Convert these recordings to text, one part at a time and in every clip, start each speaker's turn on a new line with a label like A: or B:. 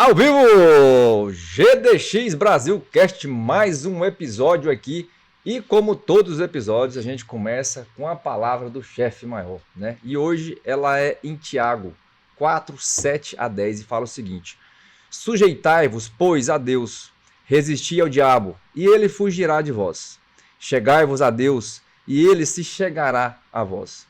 A: Ao vivo! GDX Brasil Cast, mais um episódio aqui. E como todos os episódios, a gente começa com a palavra do chefe maior, né? E hoje ela é em Tiago 4, 7 a 10 e fala o seguinte: sujeitai-vos, pois, a Deus, resisti ao diabo, e ele fugirá de vós. Chegai-vos a Deus, e ele se chegará a vós.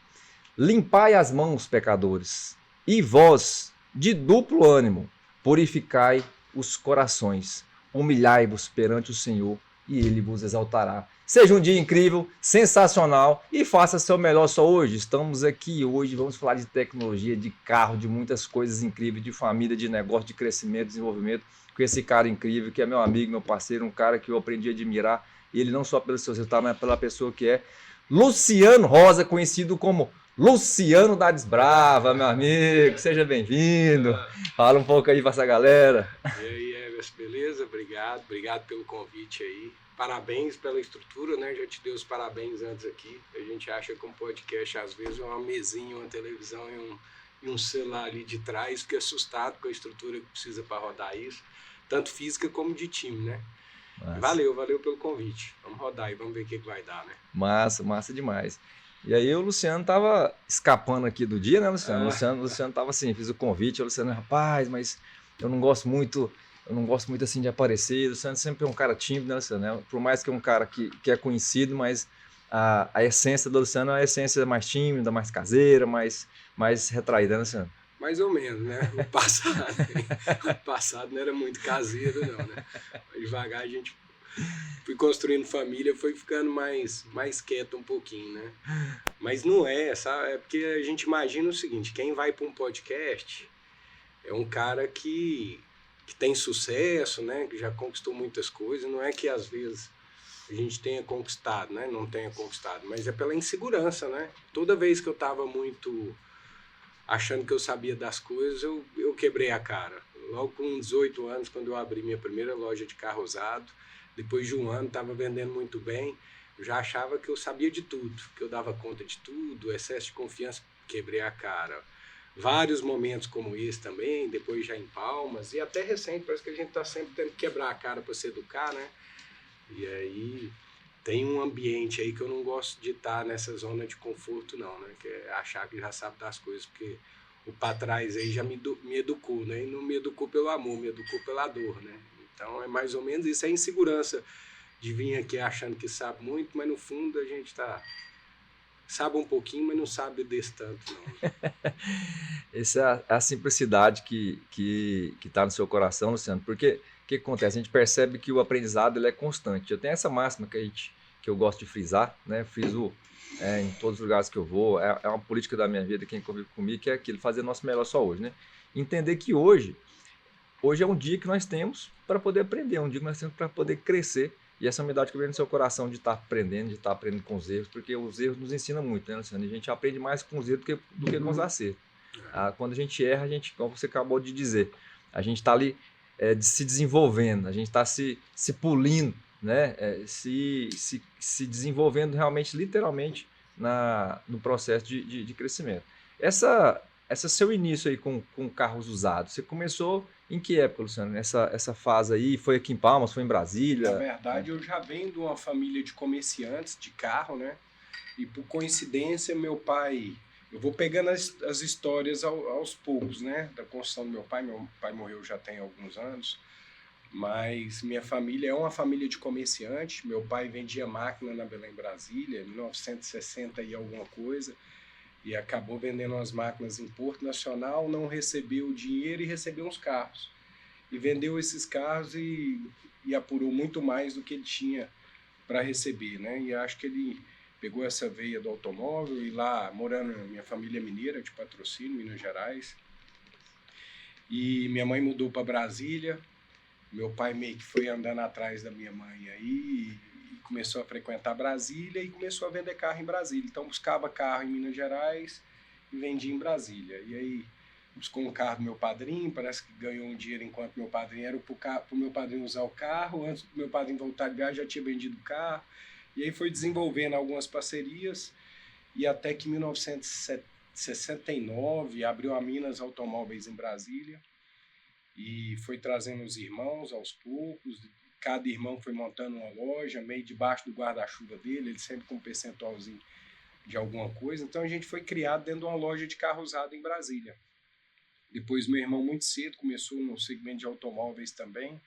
A: Limpai as mãos, pecadores, e vós, de duplo ânimo, purificai os corações, humilhai-vos perante o Senhor, e ele vos exaltará. Seja um dia incrível, sensacional, e faça seu melhor só hoje. Estamos aqui hoje, vamos falar de tecnologia, de carro, de muitas coisas incríveis, de família, de negócio, de crescimento, desenvolvimento, com esse cara incrível, que é meu amigo, meu parceiro, um cara que eu aprendi a admirar, ele não só pelo seu resultado, mas pela pessoa que é Luciano Rosa, conhecido como Luciano da Desbrava, meu amigo, seja bem-vindo. Fala um pouco aí para essa galera.
B: E aí, Everson, beleza? Obrigado pelo convite aí. Parabéns pela estrutura, né? Já te dei os parabéns antes aqui. A gente acha que um podcast, às vezes, é uma mesinha, uma televisão e um celular ali de trás. Fiquei assustado com a estrutura que precisa para rodar isso, tanto física como de time, né? Valeu pelo convite. Vamos rodar e vamos ver o que vai dar, né?
A: Massa demais. E aí o Luciano tava escapando aqui do dia, né, Luciano? Luciano tava assim, fiz o convite, o Luciano, rapaz, mas eu não gosto muito assim de aparecer. O Luciano sempre é um cara tímido, né, Luciano? Por mais que é um cara que é conhecido, mas a essência do Luciano é a essência mais tímida, mais caseira, mais retraída, né, Luciano?
B: Mais ou menos, né? O passado não era muito caseiro, não, né? Devagar a gente fui construindo família, foi ficando mais quieto um pouquinho, né? Mas não é, sabe? É porque a gente imagina o seguinte: quem vai para um podcast é um cara que tem sucesso, né? Que já conquistou muitas coisas. Não é que às vezes a gente tenha conquistado, né? Não tenha conquistado, mas é pela insegurança, né? Toda vez que eu estava muito achando que eu sabia das coisas, eu quebrei a cara. Logo com 18 anos, quando eu abri minha primeira loja de carro usado, depois de um ano, estava vendendo muito bem, eu já achava que eu sabia de tudo, que eu dava conta de tudo, excesso de confiança, quebrei a cara. Vários momentos como esse também, depois já em Palmas, e até recente, parece que a gente está sempre tendo que quebrar a cara para se educar, né? E aí tem um ambiente aí que eu não gosto de estar nessa zona de conforto não, né? Que é achar que já sabe das coisas, porque o para trás aí já me educou, né? E não me educou pelo amor, me educou pela dor, né? Então é mais ou menos isso, é insegurança de vir aqui achando que sabe muito, mas no fundo a gente sabe um pouquinho, mas não sabe desse tanto não.
A: Essa é a simplicidade que tá no seu coração, Luciano, porque o que acontece? A gente percebe que o aprendizado ele é constante. Eu tenho essa máxima que eu gosto de frisar, né? Friso em todos os lugares que eu vou, é uma política da minha vida, quem convive comigo, que é aquilo, fazer nosso melhor só hoje, né? Entender que hoje é um dia que nós temos para poder aprender, é um dia que nós temos para poder crescer. E essa humildade que vem no seu coração de estar aprendendo, com os erros, porque os erros nos ensinam muito, né, Luciano? A gente aprende mais com os erros do que com os acertos. Quando a gente erra, como você acabou de dizer, a gente está ali se desenvolvendo, a gente está se polindo, né? Se desenvolvendo realmente, literalmente, no processo de crescimento. Essa seu início aí com carros usados, você começou em que época, Luciano? Essa fase aí, foi aqui em Palmas, foi em Brasília?
B: Na verdade, eu já venho de uma família de comerciantes de carro, né? E por coincidência, meu pai... Eu vou pegando as histórias aos poucos, né? Da construção do meu pai. Meu pai morreu já tem alguns anos. Mas minha família é uma família de comerciante. Meu pai vendia máquina na Belém, Brasília, em 1960 e alguma coisa. E acabou vendendo umas máquinas em Porto Nacional, não recebeu o dinheiro e recebeu uns carros. E vendeu esses carros e apurou muito mais do que ele tinha para receber, né? E acho que ele pegou essa veia do automóvel e lá, morando, minha família é mineira, de Patrocínio, Minas Gerais. E minha mãe mudou para Brasília, meu pai meio que foi andando atrás da minha mãe aí e começou a frequentar Brasília e começou a vender carro em Brasília. Então buscava carro em Minas Gerais e vendia em Brasília. E aí buscou um carro do meu padrinho, parece que ganhou um dinheiro enquanto meu padrinho era para o meu padrinho usar o carro. Antes do meu padrinho voltar de viagem já tinha vendido o carro. E aí foi desenvolvendo algumas parcerias e até que em 1969 abriu a Minas Automóveis em Brasília. e foi trazendo os irmãos aos poucos. Cada irmão foi montando uma loja, meio debaixo do guarda-chuva dele, ele sempre com um percentualzinho de alguma coisa. Então a gente foi criado dentro de uma loja de carro usado em Brasília. Depois meu irmão muito cedo começou no segmento de automóveis também,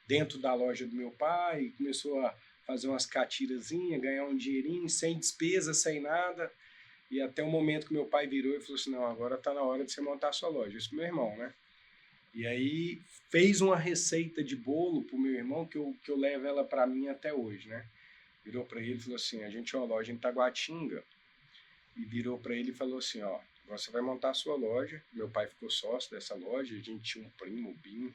B: dentro da loja do meu pai, começou a fazer umas catirazinhas, ganhar um dinheirinho, sem despesa, sem nada. E até o momento que meu pai virou e falou assim, não, agora está na hora de você montar a sua loja. Isso pro meu irmão, né? E aí fez uma receita de bolo pro meu irmão que eu levo ela para mim até hoje, né? Virou para ele e falou assim, a gente tinha uma loja em Taguatinga, e virou para ele e falou assim, ó, você vai montar a sua loja. Meu pai ficou sócio dessa loja, a gente tinha um primo, o Binho,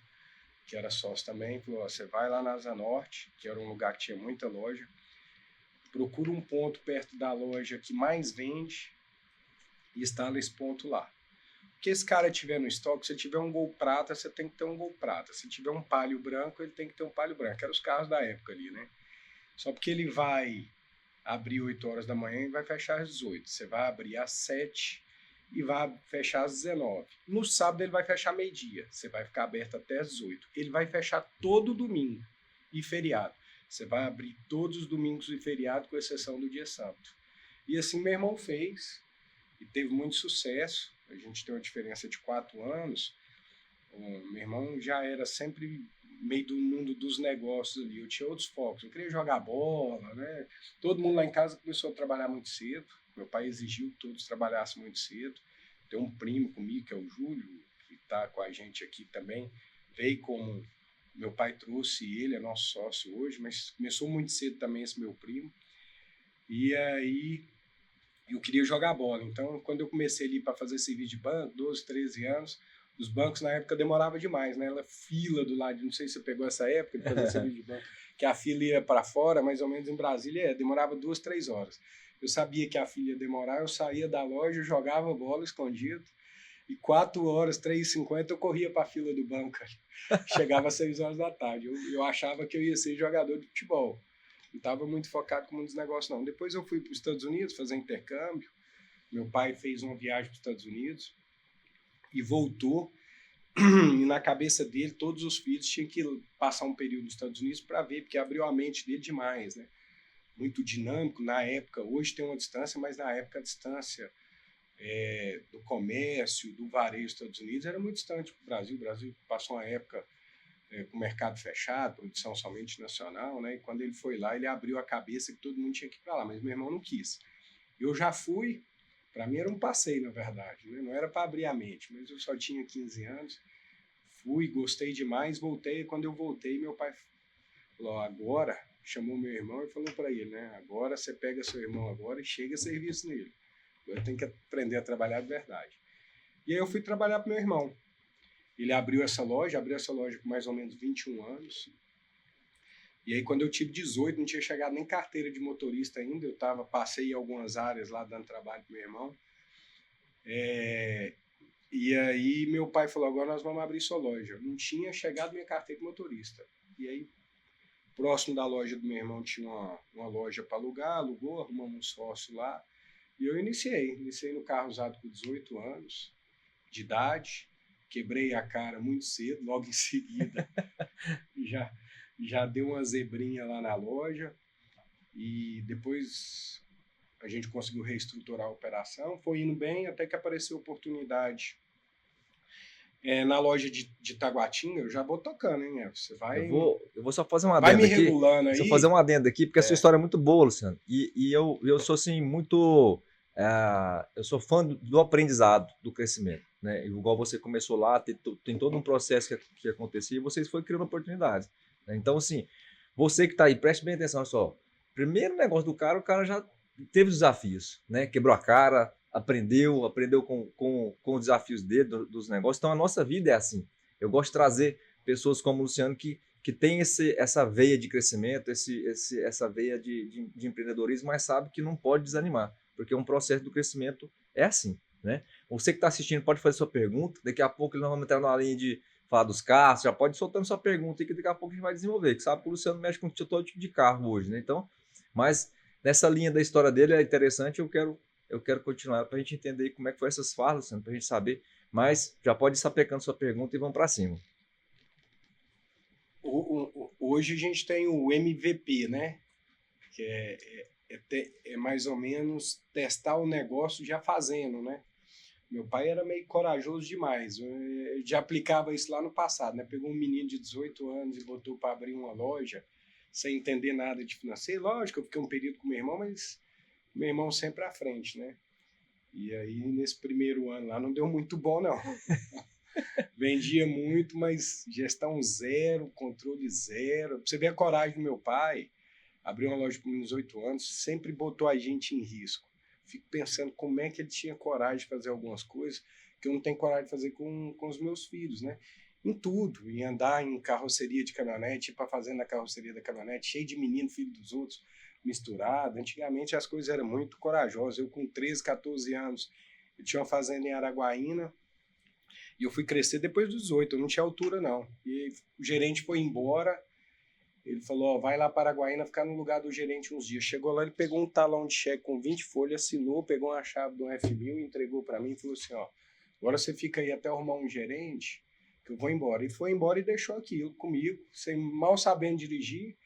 B: que era sócio também, falou, ó, você vai lá na Asa Norte, que era um lugar que tinha muita loja, procura um ponto perto da loja que mais vende e instala esse ponto lá. Porque esse cara tiver no estoque, se tiver um Gol prata, você tem que ter um Gol prata. Se tiver um Palio branco, ele tem que ter um Palio branco. Eram os carros da época ali, né? Só porque ele vai abrir 8 horas da manhã e vai fechar às 18. Você vai abrir às 7 e vai fechar às 19. No sábado ele vai fechar meio-dia. Você vai ficar aberto até às 18. Ele vai fechar todo domingo e feriado. Você vai abrir todos os domingos e feriado, com exceção do dia santo. E assim meu irmão fez e teve muito sucesso. A gente tem uma diferença de 4 anos. Meu irmão já era sempre meio do mundo dos negócios ali. Eu tinha outros focos. Eu queria jogar bola, né? Todo mundo lá em casa começou a trabalhar muito cedo. Meu pai exigiu que todos trabalhassem muito cedo. Tem um primo comigo, que é o Júlio, que está com a gente aqui também. Veio como meu pai trouxe ele, é nosso sócio hoje, mas começou muito cedo também esse meu primo. E aí eu queria jogar bola. Então, quando eu comecei ali para fazer serviço de banco, 12, 13 anos, os bancos na época demoravam demais, né? Ela fila do lado, não sei se você pegou essa época de fazer serviço de banco, que a fila ia para fora, mais ou menos em Brasília, demorava 2, 3 horas. Eu sabia que a fila ia demorar, eu saía da loja, jogava bola escondido, e 4 horas, 3h50, eu corria para a fila do banco. Chegava às 6 horas da tarde. Eu achava que eu ia ser jogador de futebol. Não estava muito focado com muitos negócios, não. Depois eu fui para os Estados Unidos fazer intercâmbio. Meu pai fez uma viagem para os Estados Unidos e voltou. E na cabeça dele, todos os filhos tinham que passar um período nos Estados Unidos para ver, porque abriu a mente dele demais, né? Muito dinâmico na época. Hoje tem uma distância, mas na época a distância do comércio, do varejo dos Estados Unidos era muito distante do Brasil. O Brasil passou uma época com o mercado fechado, produção somente nacional, né? E quando ele foi lá, ele abriu a cabeça que todo mundo tinha que ir para lá, mas meu irmão não quis. Eu já fui, para mim era um passeio, na verdade, né? Não era para abrir a mente, mas eu só tinha 15 anos, fui, gostei demais, voltei, e quando eu voltei, meu pai falou, agora, chamou meu irmão e falou para ele, né? Agora você pega seu irmão agora e chega a serviço nele. Agora tem que aprender a trabalhar de verdade. E aí eu fui trabalhar para meu irmão. Ele abriu essa loja com mais ou menos 21 anos. E aí, quando eu tive 18, não tinha chegado nem carteira de motorista ainda. Eu passei em algumas áreas lá dando trabalho para meu irmão. E aí, meu pai falou, agora nós vamos abrir sua loja. Não tinha chegado minha carteira de motorista. E aí, próximo da loja do meu irmão, tinha uma loja para alugar, alugou, arrumamos um sócio lá. E eu iniciei no carro usado com 18 anos de idade. Quebrei a cara muito cedo, logo em seguida já deu uma zebrinha lá na loja e depois a gente conseguiu reestruturar a operação, foi indo bem até que apareceu a oportunidade na loja de Taguatinga. Eu já vou tocando, hein, Você vai...
A: Eu vou só fazer uma
B: vai
A: adenda
B: me
A: aqui.
B: regulando aí.
A: Só fazer uma adenda aqui, porque a sua história é muito boa, Luciano. E eu sou assim, muito... eu sou fã do aprendizado, do crescimento, né? Igual você começou lá, tem todo um processo que acontecia e vocês foram criando oportunidades, né? Então, assim, você que está aí, preste bem atenção só. Primeiro negócio do cara, o cara já teve desafios, né? Quebrou a cara, aprendeu com os desafios dele, dos negócios. Então, a nossa vida é assim. Eu gosto de trazer pessoas como o Luciano que tem essa veia de crescimento, essa veia de empreendedorismo, mas sabe que não pode desanimar, porque um processo do crescimento é assim, né? Você que está assistindo pode fazer sua pergunta, daqui a pouco nós vamos entrar na linha de falar dos carros, já pode ir soltando sua pergunta que daqui a pouco a gente vai desenvolver, que sabe que o Luciano mexe com todo tipo de carro hoje, né? Então, mas nessa linha da história dele é interessante, eu quero eu quero continuar para a gente entender como é que foi essas falas, Luciano, para a gente saber. Mas já pode ir sapecando sua pergunta e vamos para cima.
B: Hoje a gente tem o MVP, né? Que é mais ou menos testar o negócio já fazendo, né? Meu pai era meio corajoso demais. Eu já aplicava isso lá no passado, né? Pegou um menino de 18 anos e botou para abrir uma loja sem entender nada de financeiro. Lógico, eu fiquei um período com meu irmão, mas meu irmão sempre à frente, né? E aí, nesse primeiro ano lá, não deu muito bom, não. Vendia muito, mas gestão zero, controle zero. Pra você ver a coragem do meu pai, abriu uma loja com uns 8 anos, sempre botou a gente em risco. Fico pensando como é que ele tinha coragem de fazer algumas coisas que eu não tenho coragem de fazer com os meus filhos, né? Em tudo, em andar em carroceria de caminhonete, ir para fazenda na carroceria da caminhonete, cheio de menino, filho dos outros, misturado. Antigamente as coisas eram muito corajosas. Eu com 13, 14 anos, eu tinha uma fazenda em Araguaína, e eu fui crescer depois dos 18, eu não tinha altura não. E o gerente foi embora, ele falou, ó, vai lá para Araguaína ficar no lugar do gerente uns dias. Chegou lá, ele pegou um talão de cheque com 20 folhas, assinou, pegou uma chave do F1000 e entregou para mim e falou assim, ó, agora você fica aí até arrumar um gerente, que eu vou embora. E foi embora e deixou aquilo comigo, sem mal sabendo dirigir.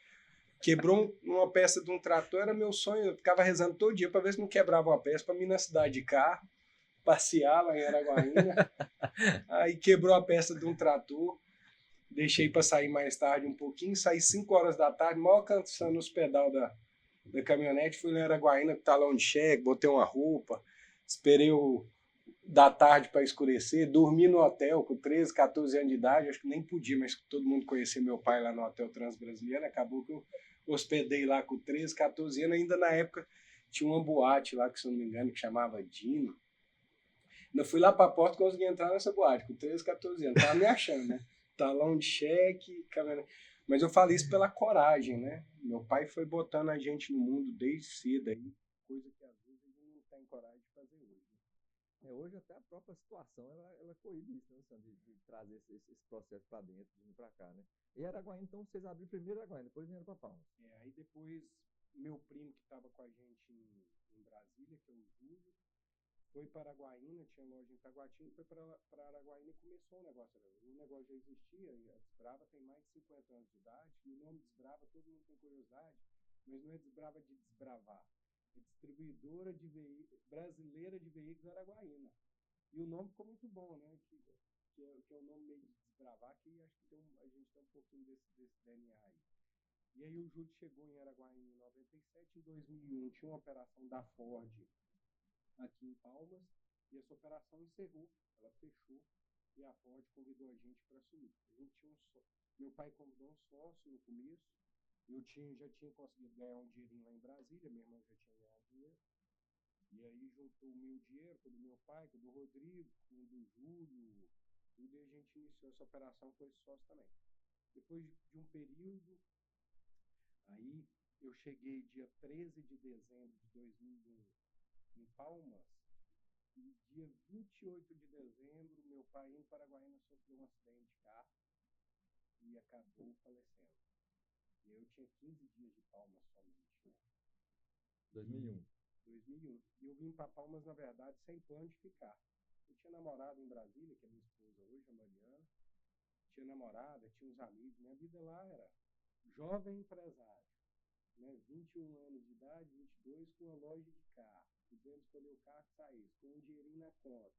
B: Quebrou uma peça de um trator, era meu sonho, eu ficava rezando todo dia para ver se não quebrava uma peça, para mim na cidade de carro, passear lá em Araguaína. Aí quebrou a peça de um trator, deixei para sair mais tarde um pouquinho, saí 5 horas da tarde, mal cansando os pedal da caminhonete, fui lá em Araguaína com talão de cheque, botei uma roupa, esperei da tarde para escurecer, dormi no hotel com 13, 14 anos de idade, acho que nem podia, mas todo mundo conhecia meu pai lá no Hotel Transbrasiliano, acabou que eu hospedei lá com 13, 14 anos, ainda na época tinha uma boate lá, que se eu não me engano, que chamava Dino. Ainda fui lá para a porta e consegui entrar nessa boate com 13, 14 anos, tava me achando, né? Talão de cheque, câmera. Mas eu falo isso pela coragem, né? Meu pai foi botando a gente no mundo desde cedo aí, coisa que às vezes ele não tem coragem de fazer hoje.
A: Hoje até a própria situação, ela coíbe isso, né, Luciano, de trazer esse processo para dentro, de vir para cá, né? E Araguaína, então, vocês abriram primeiro Araguaína, depois vieram para Palmas.
B: Aí depois, meu primo que estava com a gente em Brasília, que é o Júlio, foi para Araguaína, tinha loja em Taguatinga, foi para Araguaína e começou o negócio. O negócio já existia, a Desbrava tem mais de 50 anos de idade, e o nome Desbrava todo mundo tem curiosidade, mas não é Desbrava de desbravar, é Distribuidora Brasileira de Veículos Araguaína. E o nome ficou muito bom, né? Que é um nome meio de desbravar, que acho que a gente tem um pouquinho desse DNA aí. E aí o Júlio chegou em Araguaína em 97, em 2001 tinha uma operação da Ford aqui em Palmas, e essa operação encerrou, ela fechou, e a Ford convidou a gente para assumir. A gente tinha meu pai convidou um sócio no começo, já tinha conseguido ganhar um dinheirinho lá em Brasília, minha irmã já tinha ganhado dinheiro, e aí juntou o meu dinheiro, com o do meu pai, com o do Rodrigo, com o do Júlio, e a gente iniciou essa operação com esse sócio também. Depois de um período, aí eu cheguei dia 13 de dezembro de 2001 em Palmas, e dia 28 de dezembro, meu pai em Paraguaína sofreu um acidente de carro e acabou falecendo. E eu tinha 15 dias de Palmas somente, né?
A: 2001.
B: 2001. E eu vim para Palmas, na verdade, sem plano de ficar. Eu tinha namorado em Brasília, que é minha esposa hoje, a Mariana. Tinha namorada, tinha uns amigos. Minha vida lá era jovem empresário, né? 21 anos de idade, 22, com uma loja de carro, podendo escolher o carro que saísse, com um dinheirinho na conta,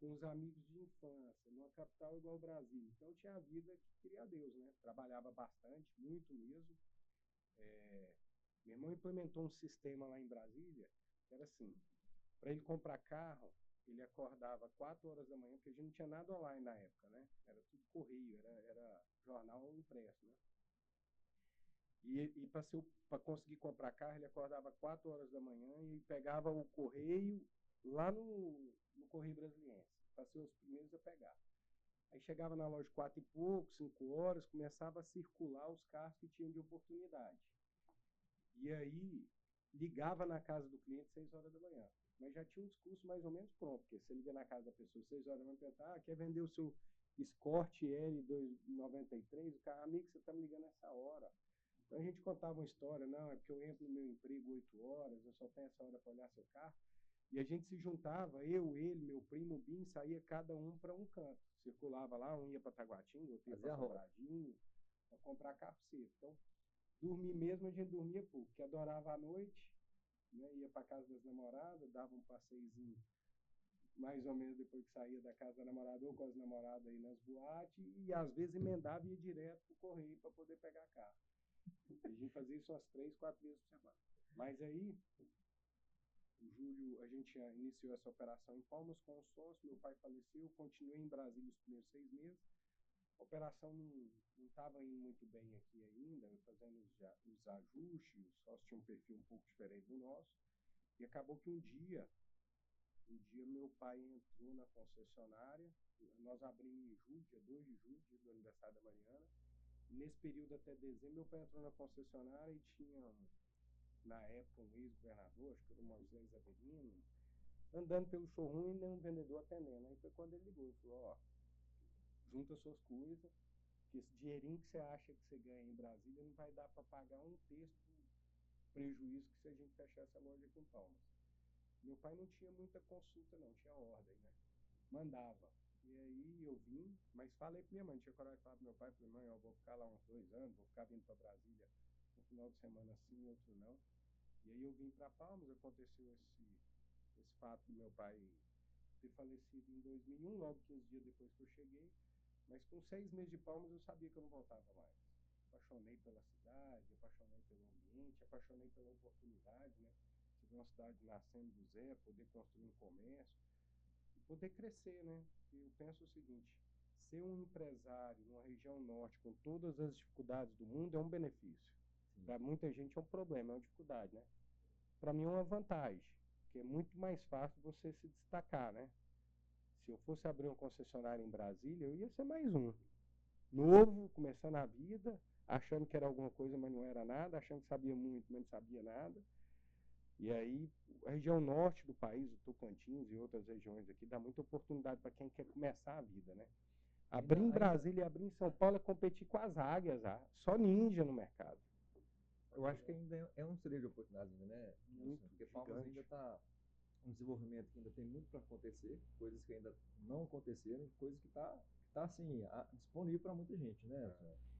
B: com os amigos de infância, numa capital igual o Brasil. Então tinha a vida que queria Deus, né? Trabalhava bastante, muito mesmo. Meu irmão implementou um sistema lá em Brasília, que era assim, para ele comprar carro, ele acordava 4 horas da manhã, porque a gente não tinha nada online na época, né? Era tudo correio, era jornal impresso, né? E para conseguir comprar carro, ele acordava 4 horas da manhã e pegava o correio lá no Correio Brasiliense, para ser os primeiros a pegar. Aí chegava na loja 4 e pouco, 5 horas, começava a circular os carros que tinham de oportunidade. E aí ligava na casa do cliente 6 horas da manhã. Mas já tinha um discurso mais ou menos pronto, porque você liga na casa da pessoa 6 horas da manhã e pergunta, quer vender o seu Escort L293? O cara, amigo, você está me ligando nessa hora. Então a gente contava uma história, não, é porque eu entro no meu emprego 8 horas, eu só tenho essa hora para olhar seu carro.
C: E a gente se juntava, eu, ele, meu primo, o Bim, saía cada um para um canto. Circulava lá, um ia para Taguatinga, outro ia para Sobradinho, para comprar capseta. Então, dormir mesmo, a gente dormia pouco, porque adorava a noite, né? Ia para casa das namoradas, dava um passeiozinho mais ou menos depois que saía da casa da namorada ou com as namoradas aí nas boates, e às vezes emendava e ia direto pro correio para poder pegar carro. A gente fazia isso umas 3, 4 vezes por semana. Mas aí, o Júlio, a gente iniciou essa operação em Palmas com o sócio, meu pai faleceu, continuei em Brasília os primeiros 6 meses. A operação não estava indo muito bem aqui ainda, fazendo os ajustes, o sócio tinha um perfil um pouco diferente do nosso, e acabou que um dia meu pai entrou na concessionária, nós abrimos em julho, dia 2 de julho, dia do aniversário da Mariana. Nesse período até dezembro, meu pai entrou na concessionária e tinha, na época, um ex-governador, acho que era o Moisés Avelino, andando pelo showroom e nenhum vendedor atendendo. Aí foi quando ele ligou e falou, ó, junta suas coisas, que esse dinheirinho que você acha que você ganha em Brasília não vai dar para pagar um terço do prejuízo que se a gente fechar essa loja aqui em Palmas. Meu pai não tinha muita consulta não, tinha ordem, né? Mandava. E aí eu vim, mas falei pra minha mãe, tinha coragem de falar pro meu pai, falei, mãe, eu vou ficar lá uns 2 anos, vou ficar vindo para Brasília um final de semana sim, outro não. E aí eu vim para Palmas, aconteceu esse fato do meu pai ter falecido em 2001, logo 15 dias depois que eu cheguei, mas com 6 meses de Palmas eu sabia que eu não voltava mais. Apaixonei pela cidade, apaixonei pelo ambiente, apaixonei pela oportunidade, né? Você vê uma cidade nascendo do zero, poder construir um comércio, e poder crescer, né? Eu penso o seguinte, ser um empresário numa região norte com todas as dificuldades do mundo é um benefício. Para muita gente é um problema, é uma dificuldade, né? Para mim é uma vantagem, porque é muito mais fácil você se destacar, né? Se eu fosse abrir uma concessionária em Brasília, eu ia ser mais um. Novo, começando a vida, achando que era alguma coisa, mas não era nada, achando que sabia muito, mas não sabia nada. E aí, a região norte do país, o Tocantins e outras regiões aqui, dá muita oportunidade para quem quer começar a vida, né? Abrir em Brasília e abrir em São Paulo é competir com as águias, só ninja no mercado.
A: Eu acho que ainda é um celeiro de oportunidade, né?
C: Muito
A: Porque Palmas ainda está um desenvolvimento que ainda tem muito para acontecer, coisas que ainda não aconteceram, coisas que tá assim, disponível para muita gente, né?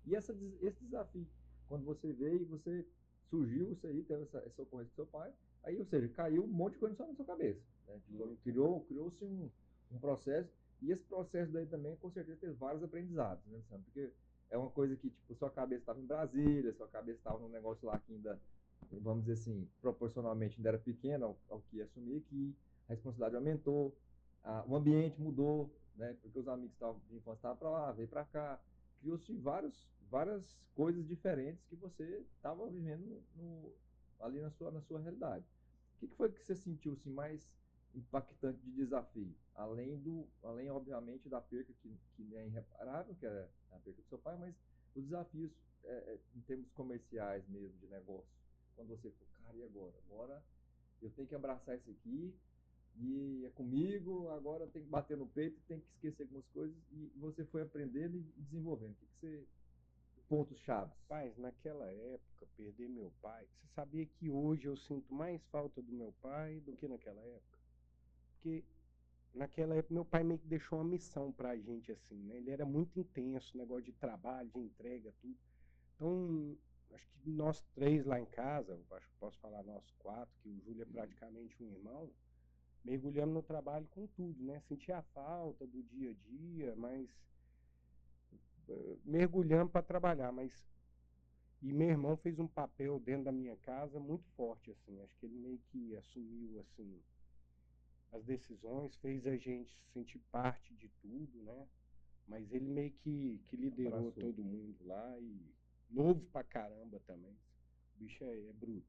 A: E esse desafio, quando você veio e você surgiu isso aí, teve essa ocorrência com seu pai, aí, ou seja, caiu um monte de coisa só na sua cabeça, né? Tipo, criou-se um processo, e esse processo daí também, com certeza, teve vários aprendizados, né, Sam? Porque é uma coisa que, tipo, sua cabeça estava em Brasília, sua cabeça estava num negócio lá que ainda, vamos dizer assim, proporcionalmente ainda era pequeno ao que ia assumir, que a responsabilidade aumentou, o ambiente mudou, né? Porque os amigos de infância estavam para lá, veio para cá, criou-se várias coisas diferentes que você estava vivendo ali na sua realidade. O que foi que você sentiu assim, mais impactante de desafio? Além obviamente, da perca que é irreparável, que é a perca do seu pai, mas os desafios em termos comerciais mesmo, de negócio. Quando você falou, cara, e agora? Agora eu tenho que abraçar isso aqui, e é comigo, agora tem que bater no peito, tem que esquecer algumas coisas, e você foi aprendendo e desenvolvendo. O que você... pontos chaves?
C: Rapaz, naquela época, perder meu pai, você sabia que hoje eu sinto mais falta do meu pai do que naquela época? Porque naquela época meu pai meio que deixou uma missão pra gente assim, né? Ele era muito intenso, negócio de trabalho, de entrega, tudo. Então, acho que nós 3 lá em casa, acho que posso falar nós 4, que o Júlio é praticamente um irmão, mergulhamos no trabalho com tudo, né? Sentia a falta do dia a dia, mas mergulhamos para trabalhar, mas e meu irmão fez um papel dentro da minha casa muito forte assim, acho que ele meio que assumiu assim as decisões, fez a gente sentir parte de tudo, né? Mas ele meio que liderou
A: Abraçou
C: todo mundo lá e novo pra caramba também. O bicho é bruto.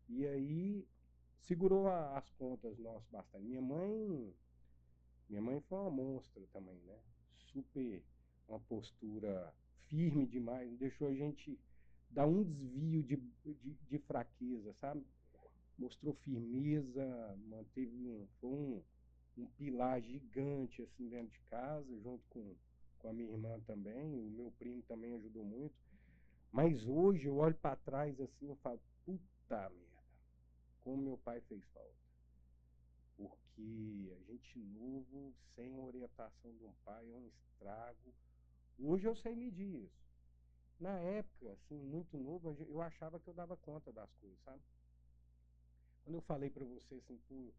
C: E aí segurou as pontas nossas bastante. Minha mãe foi uma monstra também, né? Super, uma postura firme demais, não deixou a gente dar um desvio de fraqueza, sabe? Mostrou firmeza, foi um pilar gigante assim dentro de casa, junto com a minha irmã também, o meu primo também ajudou muito. Mas hoje eu olho para trás assim, eu falo, puta merda, como meu pai fez falta. O que a gente novo, sem orientação de um pai, é um estrago. Hoje eu sei medir isso. Na época, assim, muito novo, eu achava que eu dava conta das coisas, sabe? Quando eu falei pra você, assim, por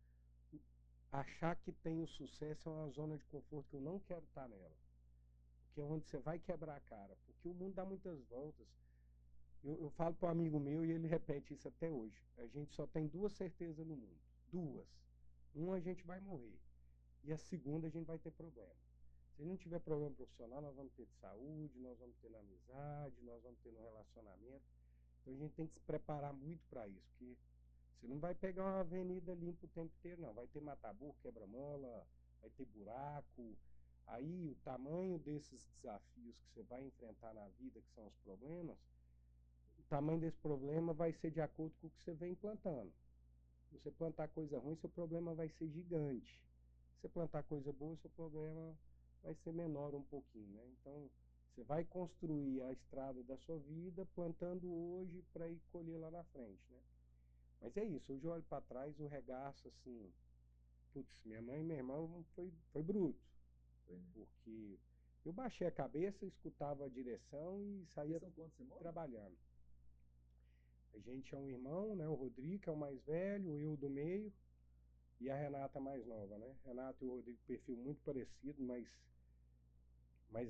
C: achar que tem o sucesso é uma zona de conforto que eu não quero estar nela. Porque é onde você vai quebrar a cara. Porque o mundo dá muitas voltas. Eu falo para um amigo meu e ele repete isso até hoje. A gente só tem duas certezas no mundo. Duas. Uma, a gente vai morrer. E a segunda, a gente vai ter problema. Se não tiver problema profissional, nós vamos ter de saúde, nós vamos ter na amizade, nós vamos ter no relacionamento. Então a gente tem que se preparar muito para isso. Porque você não vai pegar uma avenida limpa o tempo inteiro, não. Vai ter mata-burro, quebra-mola, vai ter buraco. Aí o tamanho desses desafios que você vai enfrentar na vida, que são os problemas, o tamanho desse problema vai ser de acordo com o que você vem plantando. Se você plantar coisa ruim, seu problema vai ser gigante. Se você plantar coisa boa, seu problema vai ser menor um pouquinho, né? Então, você vai construir a estrada da sua vida plantando hoje para ir colher lá na frente, né? Mas é isso, hoje eu olho para trás, o regaço, assim, putz, minha mãe e meu irmão foi bruto. Porque eu baixei a cabeça, escutava a direção e saía trabalhando. A gente é um irmão, né? O Rodrigo, que é o mais velho, eu do meio e a Renata mais nova, né? Renata e o Rodrigo, perfil muito parecido, mais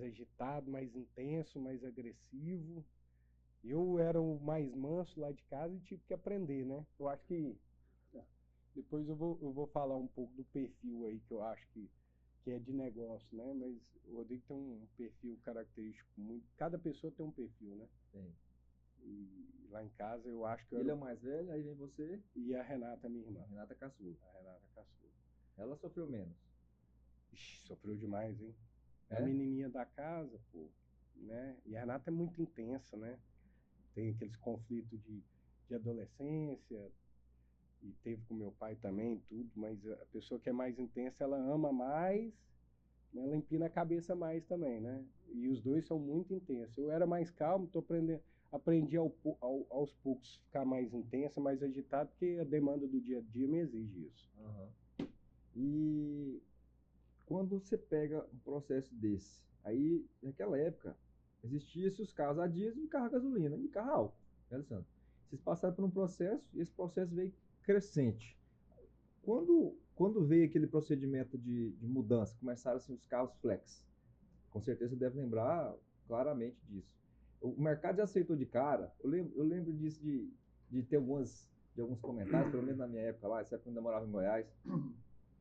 C: agitado, mais intenso, mais agressivo. Eu era o mais manso lá de casa e tive que aprender, né? Eu acho que depois eu vou falar um pouco do perfil aí que eu acho que é de negócio, né? Mas o Rodrigo tem um perfil característico muito. Cada pessoa tem um perfil, né?
A: Tem.
C: E lá em casa eu acho que
A: Ele é o mais velho, aí vem você.
C: E a Renata, minha irmã.
A: A Renata caçula.
C: A Renata caçula.
A: Ela sofreu menos.
C: Ixi, sofreu demais, hein? É
A: É?
C: a menininha da casa, pô, né? E a Renata é muito intensa, né? Tem aqueles conflitos de adolescência, e teve com meu pai também, tudo, mas a pessoa que é mais intensa, ela ama mais, mas ela empina a cabeça mais também, né? E os dois são muito intensos. Eu era mais calmo, aprendi aos poucos ficar mais intensa, mais agitado, porque a demanda do dia a dia me exige isso.
A: Uhum. E quando você pega um processo desse, aí naquela época existia os carros a diesel e carro a gasolina e carro a álcool, né, Alessandro? Vocês passaram por um processo e esse processo veio crescente. Quando veio aquele procedimento de mudança, começaram assim os carros flex, com certeza você deve lembrar claramente disso. O mercado já aceitou de cara. Eu lembro disso de ter alguns comentários, pelo menos na minha época lá, essa época eu ainda morava em Goiás.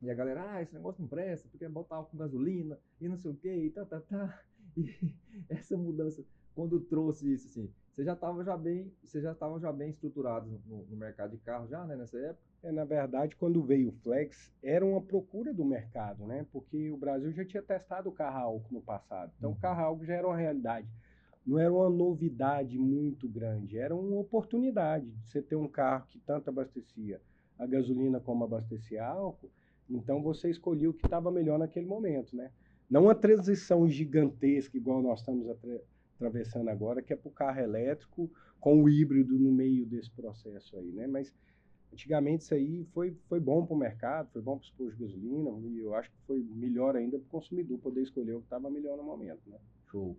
A: E a galera, esse negócio não presta, porque é botar álcool com gasolina e não sei o que, e tá. E essa mudança, quando trouxe isso, assim, vocês já estavam já bem estruturados no mercado de carro já, né, nessa época?
C: Na verdade, quando veio o Flex, era uma procura do mercado, né? Porque o Brasil já tinha testado o carro a álcool no passado. Então, o carro a álcool já era uma realidade. Não era uma novidade muito grande, era uma oportunidade de você ter um carro que tanto abastecia a gasolina como abastecia a álcool. Então, você escolhia o que estava melhor naquele momento, né? Não uma transição gigantesca, igual nós estamos atravessando agora, que é para o carro elétrico com o híbrido no meio desse processo aí, né? Mas antigamente isso aí foi bom para o mercado, foi bom para os postos de gasolina, e eu acho que foi melhor ainda para o consumidor poder escolher o que estava melhor no momento, né?
A: Show.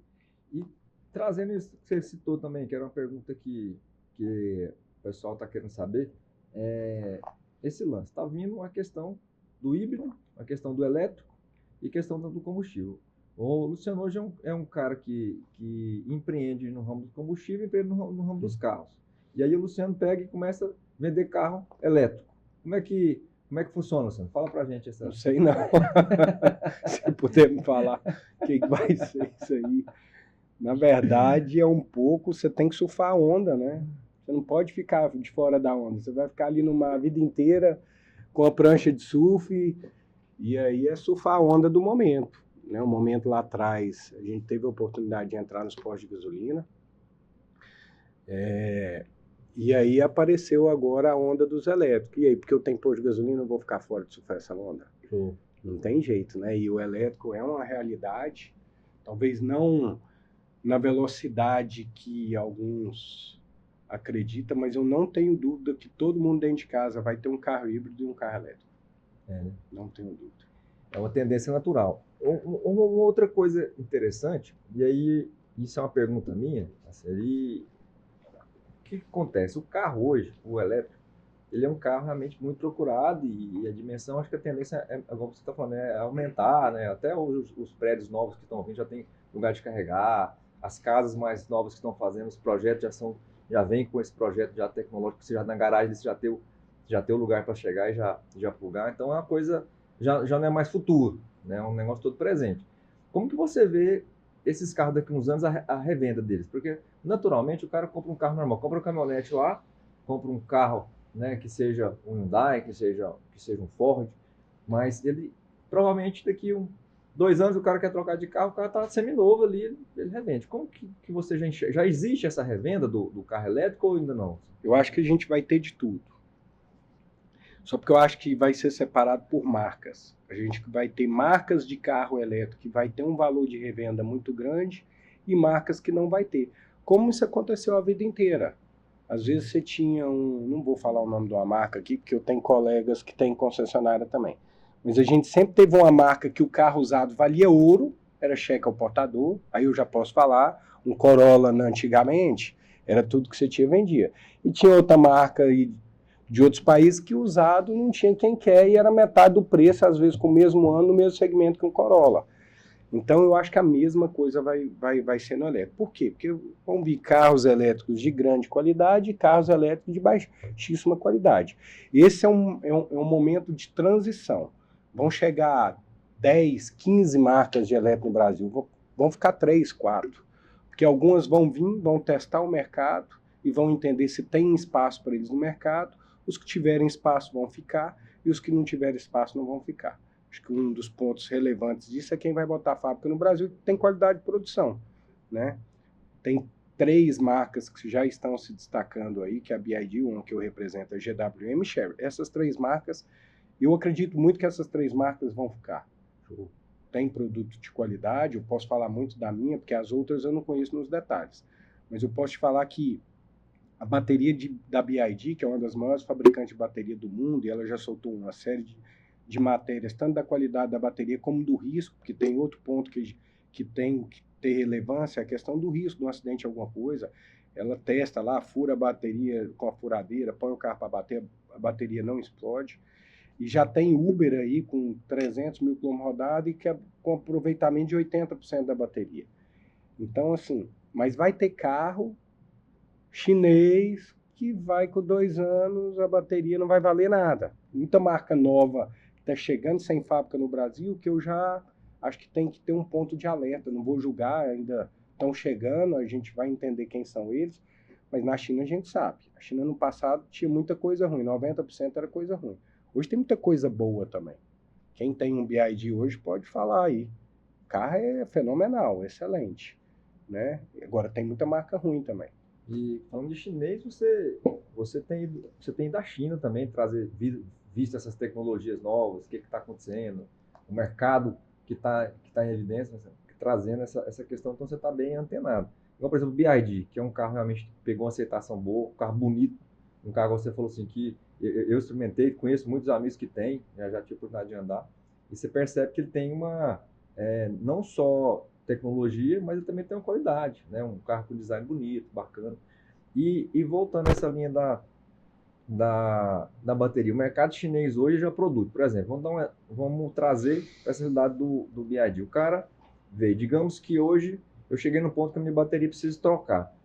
A: E trazendo isso que você citou também, que era uma pergunta que o pessoal está querendo saber, esse lance, está vindo a questão do híbrido, a questão do elétrico e a questão do combustível. O Luciano hoje é um cara que empreende no ramo do combustível e empreende no ramo dos carros. E aí o Luciano pega e começa a vender carro elétrico. Como é que funciona, Luciano? Fala pra gente essa.
C: Não sei não. Se puder me falar o que vai ser isso aí. Na verdade, você tem que surfar a onda, né? Você não pode ficar de fora da onda. Você vai ficar ali numa vida inteira com a prancha de surf e aí é surfar a onda do momento, né? Um momento lá atrás, a gente teve a oportunidade de entrar nos postos de gasolina. E aí apareceu agora a onda dos elétricos. E aí, porque eu tenho posto de gasolina, eu vou ficar fora de surfar essa onda? Não tem jeito, né? E o elétrico é uma realidade, talvez não na velocidade que alguns acreditam, mas eu não tenho dúvida que todo mundo dentro de casa vai ter um carro híbrido e um carro elétrico.
A: Né?
C: Não tenho dúvida.
A: É uma tendência natural. Uma outra coisa interessante, e aí isso é uma pergunta minha, assim, o que acontece? O carro hoje, o elétrico, ele é um carro realmente muito procurado e a dimensão, acho que a tendência como você está falando, é aumentar, né? Até os prédios novos que estão vindo já tem lugar de carregar, as casas mais novas que estão fazendo, os projetos já vêm com esse projeto já tecnológico, você já na garagem você já tem o lugar para chegar e já plugar, então é uma coisa, já não é mais futuro, né? É um negócio todo presente. Como que você vê esses carros daqui a uns anos, a revenda deles? Porque, naturalmente, o cara compra um carro normal, compra uma caminhonete lá, compra um carro, né, que seja um Hyundai, que seja um Ford, mas ele provavelmente daqui 2 anos o cara quer trocar de carro, o cara está seminovo ali, ele revende. Como que você já enxerga? Já existe essa revenda do carro elétrico ou ainda não?
C: Eu acho que a gente vai ter de tudo. Só porque eu acho que vai ser separado por marcas. A gente vai ter marcas de carro elétrico que vai ter um valor de revenda muito grande e marcas que não vai ter. Como isso aconteceu a vida inteira. Às vezes você tinha não vou falar o nome de uma marca aqui, porque eu tenho colegas que têm concessionária também. Mas a gente sempre teve uma marca que o carro usado valia ouro, era cheque ao portador, aí eu já posso falar, um Corolla antigamente, era tudo que você tinha vendia. E tinha outra marca de outros países que usado não tinha quem quer e era metade do preço, às vezes com o mesmo ano, no mesmo segmento que um Corolla. Então eu acho que a mesma coisa vai ser no elétrico. Por quê? Porque vão vir carros elétricos de grande qualidade e carros elétricos de baixíssima qualidade. Esse é um momento de transição. Vão chegar 10, 15 marcas de elétrico no Brasil, vão ficar 3, 4. Porque algumas vão vir, vão testar o mercado e vão entender se tem espaço para eles no mercado. Os que tiverem espaço vão ficar e os que não tiverem espaço não vão ficar. Acho que um dos pontos relevantes disso é quem vai botar a fábrica no Brasil que tem qualidade de produção, né? Tem 3 marcas que já estão se destacando aí, que é a BYD, uma que eu represento, a GWM e Chery. Essas 3 marcas, eu acredito muito que essas 3 marcas vão ficar. Tem produto de qualidade, eu posso falar muito da minha, porque as outras eu não conheço nos detalhes. Mas eu posso te falar que a bateria da BYD, que é uma das maiores fabricantes de bateria do mundo, e ela já soltou uma série de matérias, tanto da qualidade da bateria como do risco, porque tem outro ponto que tem que ter relevância, a questão do risco de um acidente, alguma coisa. Ela testa lá, fura a bateria com a furadeira, põe o carro para bater, a bateria não explode. E já tem Uber aí com 300 mil km rodados e que é com aproveitamento de 80% da bateria. Então, assim, mas vai ter carro chinês que vai com 2 anos, a bateria não vai valer nada. Muita marca nova está chegando sem fábrica no Brasil, que eu já acho que tem que ter um ponto de alerta. Não vou julgar, ainda estão chegando, a gente vai entender quem são eles, mas na China a gente sabe. A China no passado tinha muita coisa ruim, 90% era coisa ruim. Hoje tem muita coisa boa também. Quem tem um BYD hoje pode falar aí. O carro é fenomenal, excelente, né? Agora tem muita marca ruim também.
A: E falando de chinês, você tem da China também, visto essas tecnologias novas, o que está acontecendo, o mercado que tá em evidência, trazendo essa questão, então você está bem antenado. Igual, por exemplo, o BYD, que é um carro realmente que pegou uma aceitação boa, um carro bonito, um carro que você falou assim, que eu experimentei, conheço muitos amigos que têm, já tive a oportunidade de andar, e você percebe que ele tem não só tecnologia, mas ele também tem uma qualidade, né? Um carro com design bonito, bacana. E voltando a essa linha da bateria, o mercado chinês hoje já produz, por exemplo, vamos trazer para essa realidade do BYD. O cara vê, digamos que hoje eu cheguei no ponto que a minha bateria precisa trocar.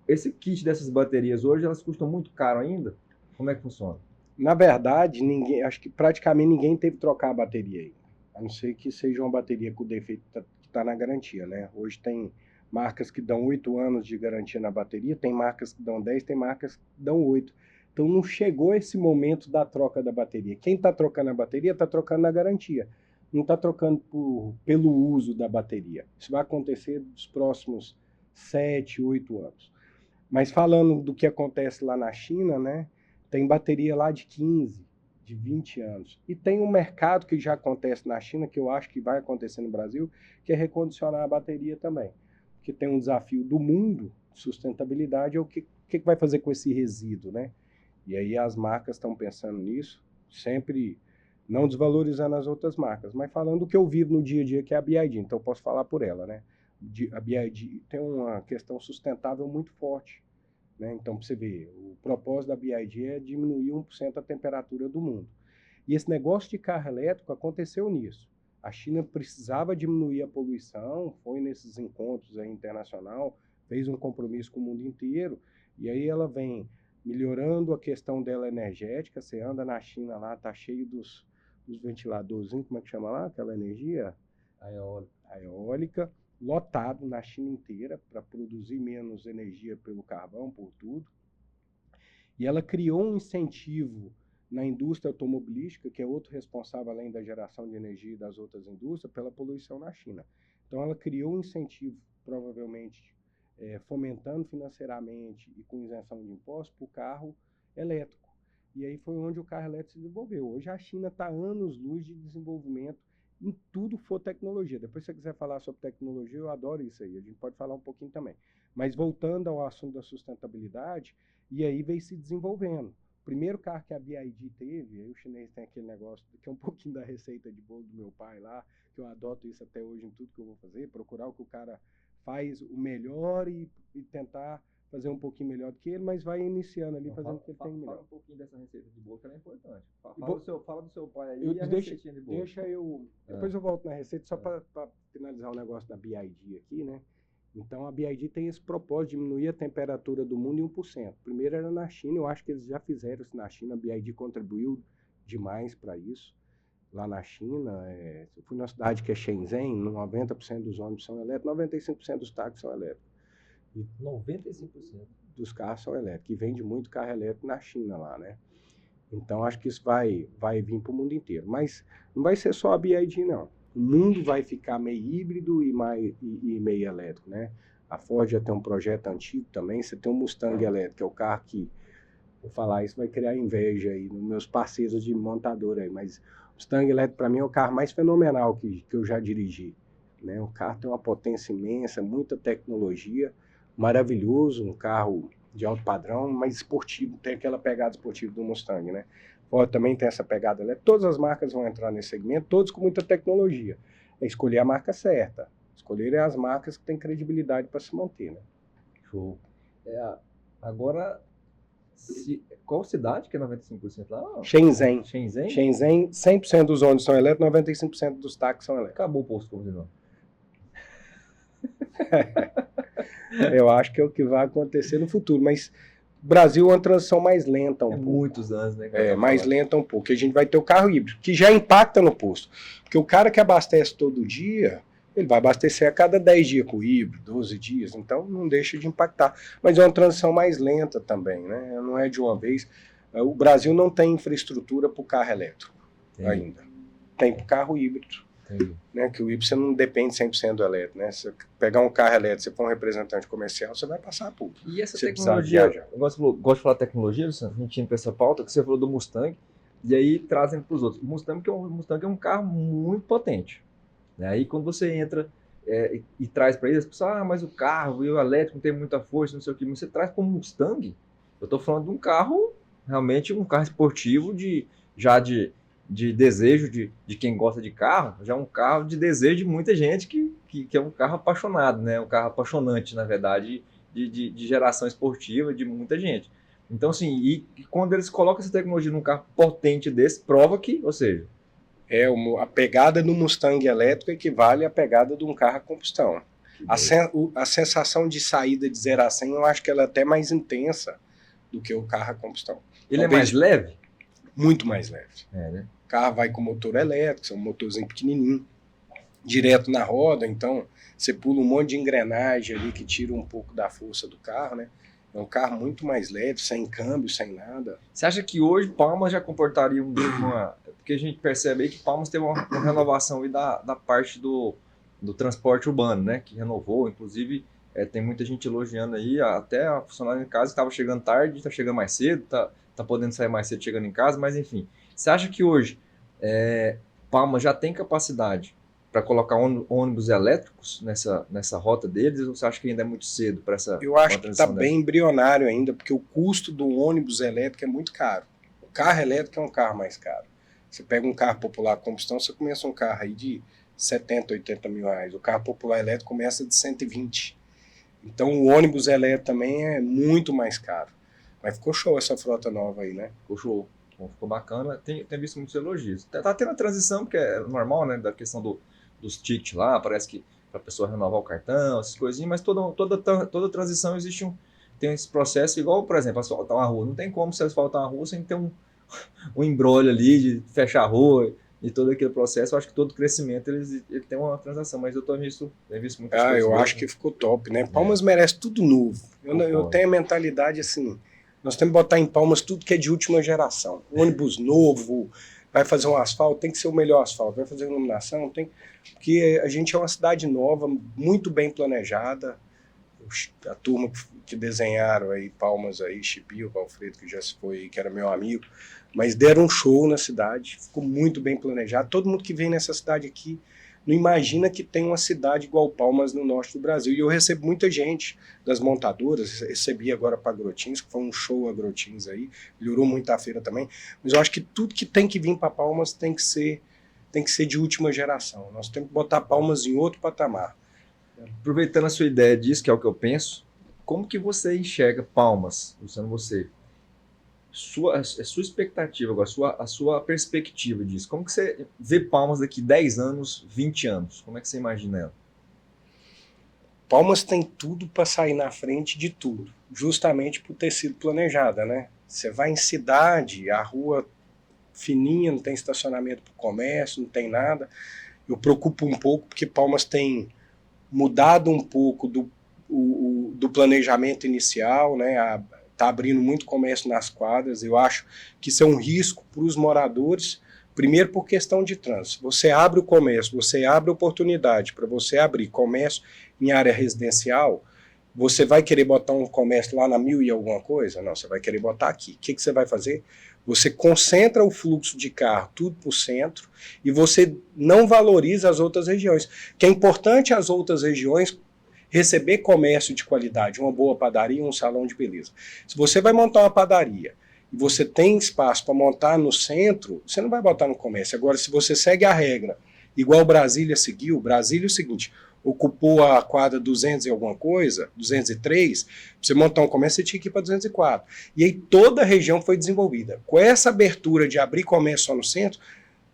A: Esse kit dessas baterias hoje, elas custam muito caro ainda? Como é que funciona?
C: Na verdade, acho que praticamente ninguém teve que trocar a bateria ainda. A não ser que seja uma bateria com defeito que está na garantia, né? Hoje tem marcas que dão 8 anos de garantia na bateria, tem marcas que dão 10, tem marcas que dão 8. Então não chegou esse momento da troca da bateria. Quem está trocando a bateria está trocando na garantia. Não está trocando pelo uso da bateria. Isso vai acontecer nos próximos 7, 8 anos. Mas falando do que acontece lá na China, né? Tem bateria lá de 15, de 20 anos. E tem um mercado que já acontece na China, que eu acho que vai acontecer no Brasil, que é recondicionar a bateria também. Porque tem um desafio do mundo, sustentabilidade, é o que vai fazer com esse resíduo, né? E aí as marcas estão pensando nisso, sempre Não desvalorizando as outras marcas, mas falando do que eu vivo no dia a dia, que é a BYD, então eu posso falar por ela, né? A BYD tem uma questão sustentável muito forte, né? Então, para você ver, o propósito da BYD é diminuir 1% a temperatura do mundo. E esse negócio de carro elétrico aconteceu nisso. A China precisava diminuir a poluição, foi nesses encontros aí internacional, fez um compromisso com o mundo inteiro, e aí ela vem melhorando a questão dela energética. Você anda na China lá, tá cheio dos ventiladorzinhos, como é que chama lá? Aquela energia? A eólica, lotado na China inteira para produzir menos energia pelo carvão, por tudo. E ela criou um incentivo na indústria automobilística, que é outro responsável, além da geração de energia e das outras indústrias, pela poluição na China. Então ela criou um incentivo, provavelmente fomentando financeiramente e com isenção de impostos, para o carro elétrico. E aí foi onde o carro elétrico se desenvolveu. Hoje a China está anos-luz de desenvolvimento em tudo for tecnologia. Depois, se você quiser falar sobre tecnologia, eu adoro isso aí. A gente pode falar um pouquinho também. Mas voltando ao assunto da sustentabilidade, e aí veio se desenvolvendo. O primeiro carro que a BYD teve, aí o chinês tem aquele negócio, que é um pouquinho da receita de bolo do meu pai lá, que eu adoto isso até hoje em tudo que eu vou fazer, procurar o que o cara faz o melhor e tentar fazer um pouquinho melhor do que ele, mas vai iniciando ali, fazendo o que ele tem melhor.
A: Fala um pouquinho dessa receita de bolo, que ela é importante. Fala do seu pai aí e a
C: deixa,
A: receitinha de bolo.
C: Depois eu volto na receita, só para finalizar o negócio da BYD aqui, né? Então a BYD tem esse propósito de diminuir a temperatura do mundo em 1%. Primeiro era na China, eu acho que eles já fizeram isso na China, a BYD contribuiu demais para isso. Lá na China, eu fui numa cidade que é Shenzhen, 90% dos ônibus são elétricos, 95% dos táxis são elétricos.
A: E 95%
C: dos carros são elétricos, e vende muito carro elétrico na China lá, né? Então acho que isso vai vir para o mundo inteiro. Mas não vai ser só a BYD, não. O mundo vai ficar meio híbrido e meio elétrico, né? A Ford já tem um projeto antigo também. Você tem um Mustang elétrico, que é o carro que, vou falar isso, vai criar inveja aí nos meus parceiros de montadora aí, mas o Mustang elétrico para mim é o carro mais fenomenal que eu já dirigi, né? O carro tem uma potência imensa, muita tecnologia, maravilhoso, um carro de alto padrão, mas esportivo, tem aquela pegada esportiva do Mustang, né? Ford também tem essa pegada elétrica. Todas as marcas vão entrar nesse segmento, todos com muita tecnologia. É escolher a marca certa, escolher as marcas que têm credibilidade para se manter, né?
A: Show. Agora, qual cidade que é 95% lá?
C: Shenzhen.
A: Shenzhen?
C: Shenzhen, 100% dos ônibus são elétricos, 95% dos táxis são elétricos.
A: Acabou o posto de combustível.
C: Eu acho que é o que vai acontecer no futuro, mas o Brasil é uma transição mais lenta um pouco.
A: Muitos anos, né?
C: Mais lenta um pouco. A gente vai ter o carro híbrido, que já impacta no posto. Porque o cara que abastece todo dia, ele vai abastecer a cada 10 dias com o híbrido, 12 dias, então não deixa de impactar. Mas é uma transição mais lenta também, né? Não é de uma vez. O Brasil não tem infraestrutura para o carro elétrico ainda. Tem para o carro híbrido. Né, que o híbrido você não depende 100% do elétrico, né? Se você pegar um carro elétrico, você for um representante comercial, você vai passar por.
A: E essa tecnologia, eu gosto de falar tecnologia, a gente indo para essa pauta, que você falou do Mustang, e aí trazem para os outros. O Mustang é um carro muito potente. Né? Aí quando você entra e traz para eles, as pessoas, mas o carro e o elétrico não tem muita força, não sei o que, mas você traz para um Mustang, eu estou falando de um carro, realmente um carro esportivo de desejo de quem gosta de carro, já é um carro de desejo de muita gente que é um carro apaixonado, né? Um carro apaixonante, na verdade, de geração esportiva de muita gente. Então, assim, e quando eles colocam essa tecnologia num carro potente desse, prova que, ou seja...
C: a pegada do Mustang elétrico equivale à pegada de um carro a combustão. A sensação de saída de 0 a 100, eu acho que ela é até mais intensa do que o carro a combustão.
A: Ele é mais leve?
C: Muito mais leve.
A: Né?
C: O carro vai com motor elétrico, é um motorzinho pequenininho, direto na roda, então você pula um monte de engrenagem ali que tira um pouco da força do carro, né? É um carro muito mais leve, sem câmbio, sem nada.
A: Você acha que hoje Palmas já comportaria uma... Porque a gente percebe aí que Palmas teve uma renovação aí da parte do transporte urbano, né? Que renovou, inclusive tem muita gente elogiando aí, até a funcionária em casa estava chegando tarde, está chegando mais cedo, tá podendo sair mais cedo chegando em casa, mas enfim. Você acha que hoje Palmas já tem capacidade para colocar ônibus elétricos nessa rota deles, ou você acha que ainda é muito cedo para essa...
C: Eu acho que está bem embrionário ainda, porque o custo do ônibus elétrico é muito caro. O carro elétrico é um carro mais caro. Você pega um carro popular a combustão, você começa um carro aí de 70, 80 mil reais. O carro popular elétrico começa de 120. Então o ônibus elétrico também é muito mais caro. Mas ficou show essa frota nova aí, né?
A: Ficou show. Ficou bacana. Tem visto muitos elogios. Tá tendo a transição, porque é normal, né? Da questão dos tickets lá, parece que para a pessoa renovar o cartão, essas coisinhas, mas toda transição tem esse processo, igual, por exemplo, asfaltar uma rua. Não tem como você asfaltar uma rua sem ter um embrolho ali de fechar a rua e todo aquele processo. Eu acho que todo crescimento ele tem uma transação, mas eu tenho visto muitas coisas.
C: Eu acho que ficou top, né? Palmas merece tudo novo. Eu tenho a mentalidade assim, nós temos que botar em Palmas tudo que é de última geração. Ônibus novo, vai fazer um asfalto, tem que ser o melhor asfalto, vai fazer iluminação, porque a gente é uma cidade nova, muito bem planejada. A turma que desenharam aí Palmas aí, Chipio, o Alfredo, que já se foi, que era meu amigo, mas deram um show na cidade, ficou muito bem planejado. Todo mundo que vem nessa cidade aqui não imagina que tem uma cidade igual Palmas no norte do Brasil. E eu recebo muita gente das montadoras, recebi agora para Agrotins, que foi um show Agrotins aí, melhorou muito a feira também, mas eu acho que tudo que tem que vir para Palmas tem que ser de última geração. Nós temos que botar Palmas em outro patamar.
A: Aproveitando a sua ideia disso, que é o que eu penso, como que você enxerga Palmas, Luciano, você? A sua expectativa agora, a sua perspectiva disso. Como que você vê Palmas daqui 10 anos, 20 anos? Como é que você imagina ela?
C: Palmas tem tudo para sair na frente de tudo, justamente por ter sido planejada, né? Você vai em cidade, a rua fininha, não tem estacionamento para o comércio, não tem nada. Eu preocupo um pouco porque Palmas tem mudado um pouco do planejamento inicial, né? Está abrindo muito comércio nas quadras. Eu acho que isso é um risco para os moradores, primeiro por questão de trânsito. Você abre o comércio, você abre oportunidade para você abrir comércio em área residencial, você vai querer botar um comércio lá na 1000 e alguma coisa? Não, você vai querer botar aqui. O que você vai fazer? Você concentra o fluxo de carro tudo para o centro e você não valoriza as outras regiões. Que é importante as outras regiões receber comércio de qualidade, uma boa padaria, um salão de beleza. Se você vai montar uma padaria e você tem espaço para montar no centro, você não vai botar no comércio. Agora, se você segue a regra, igual Brasília seguiu, Brasília é o seguinte, ocupou a quadra 200 e alguma coisa, 203, pra você montar um comércio, você tinha que ir para 204. E aí toda a região foi desenvolvida. Com essa abertura de abrir comércio só no centro,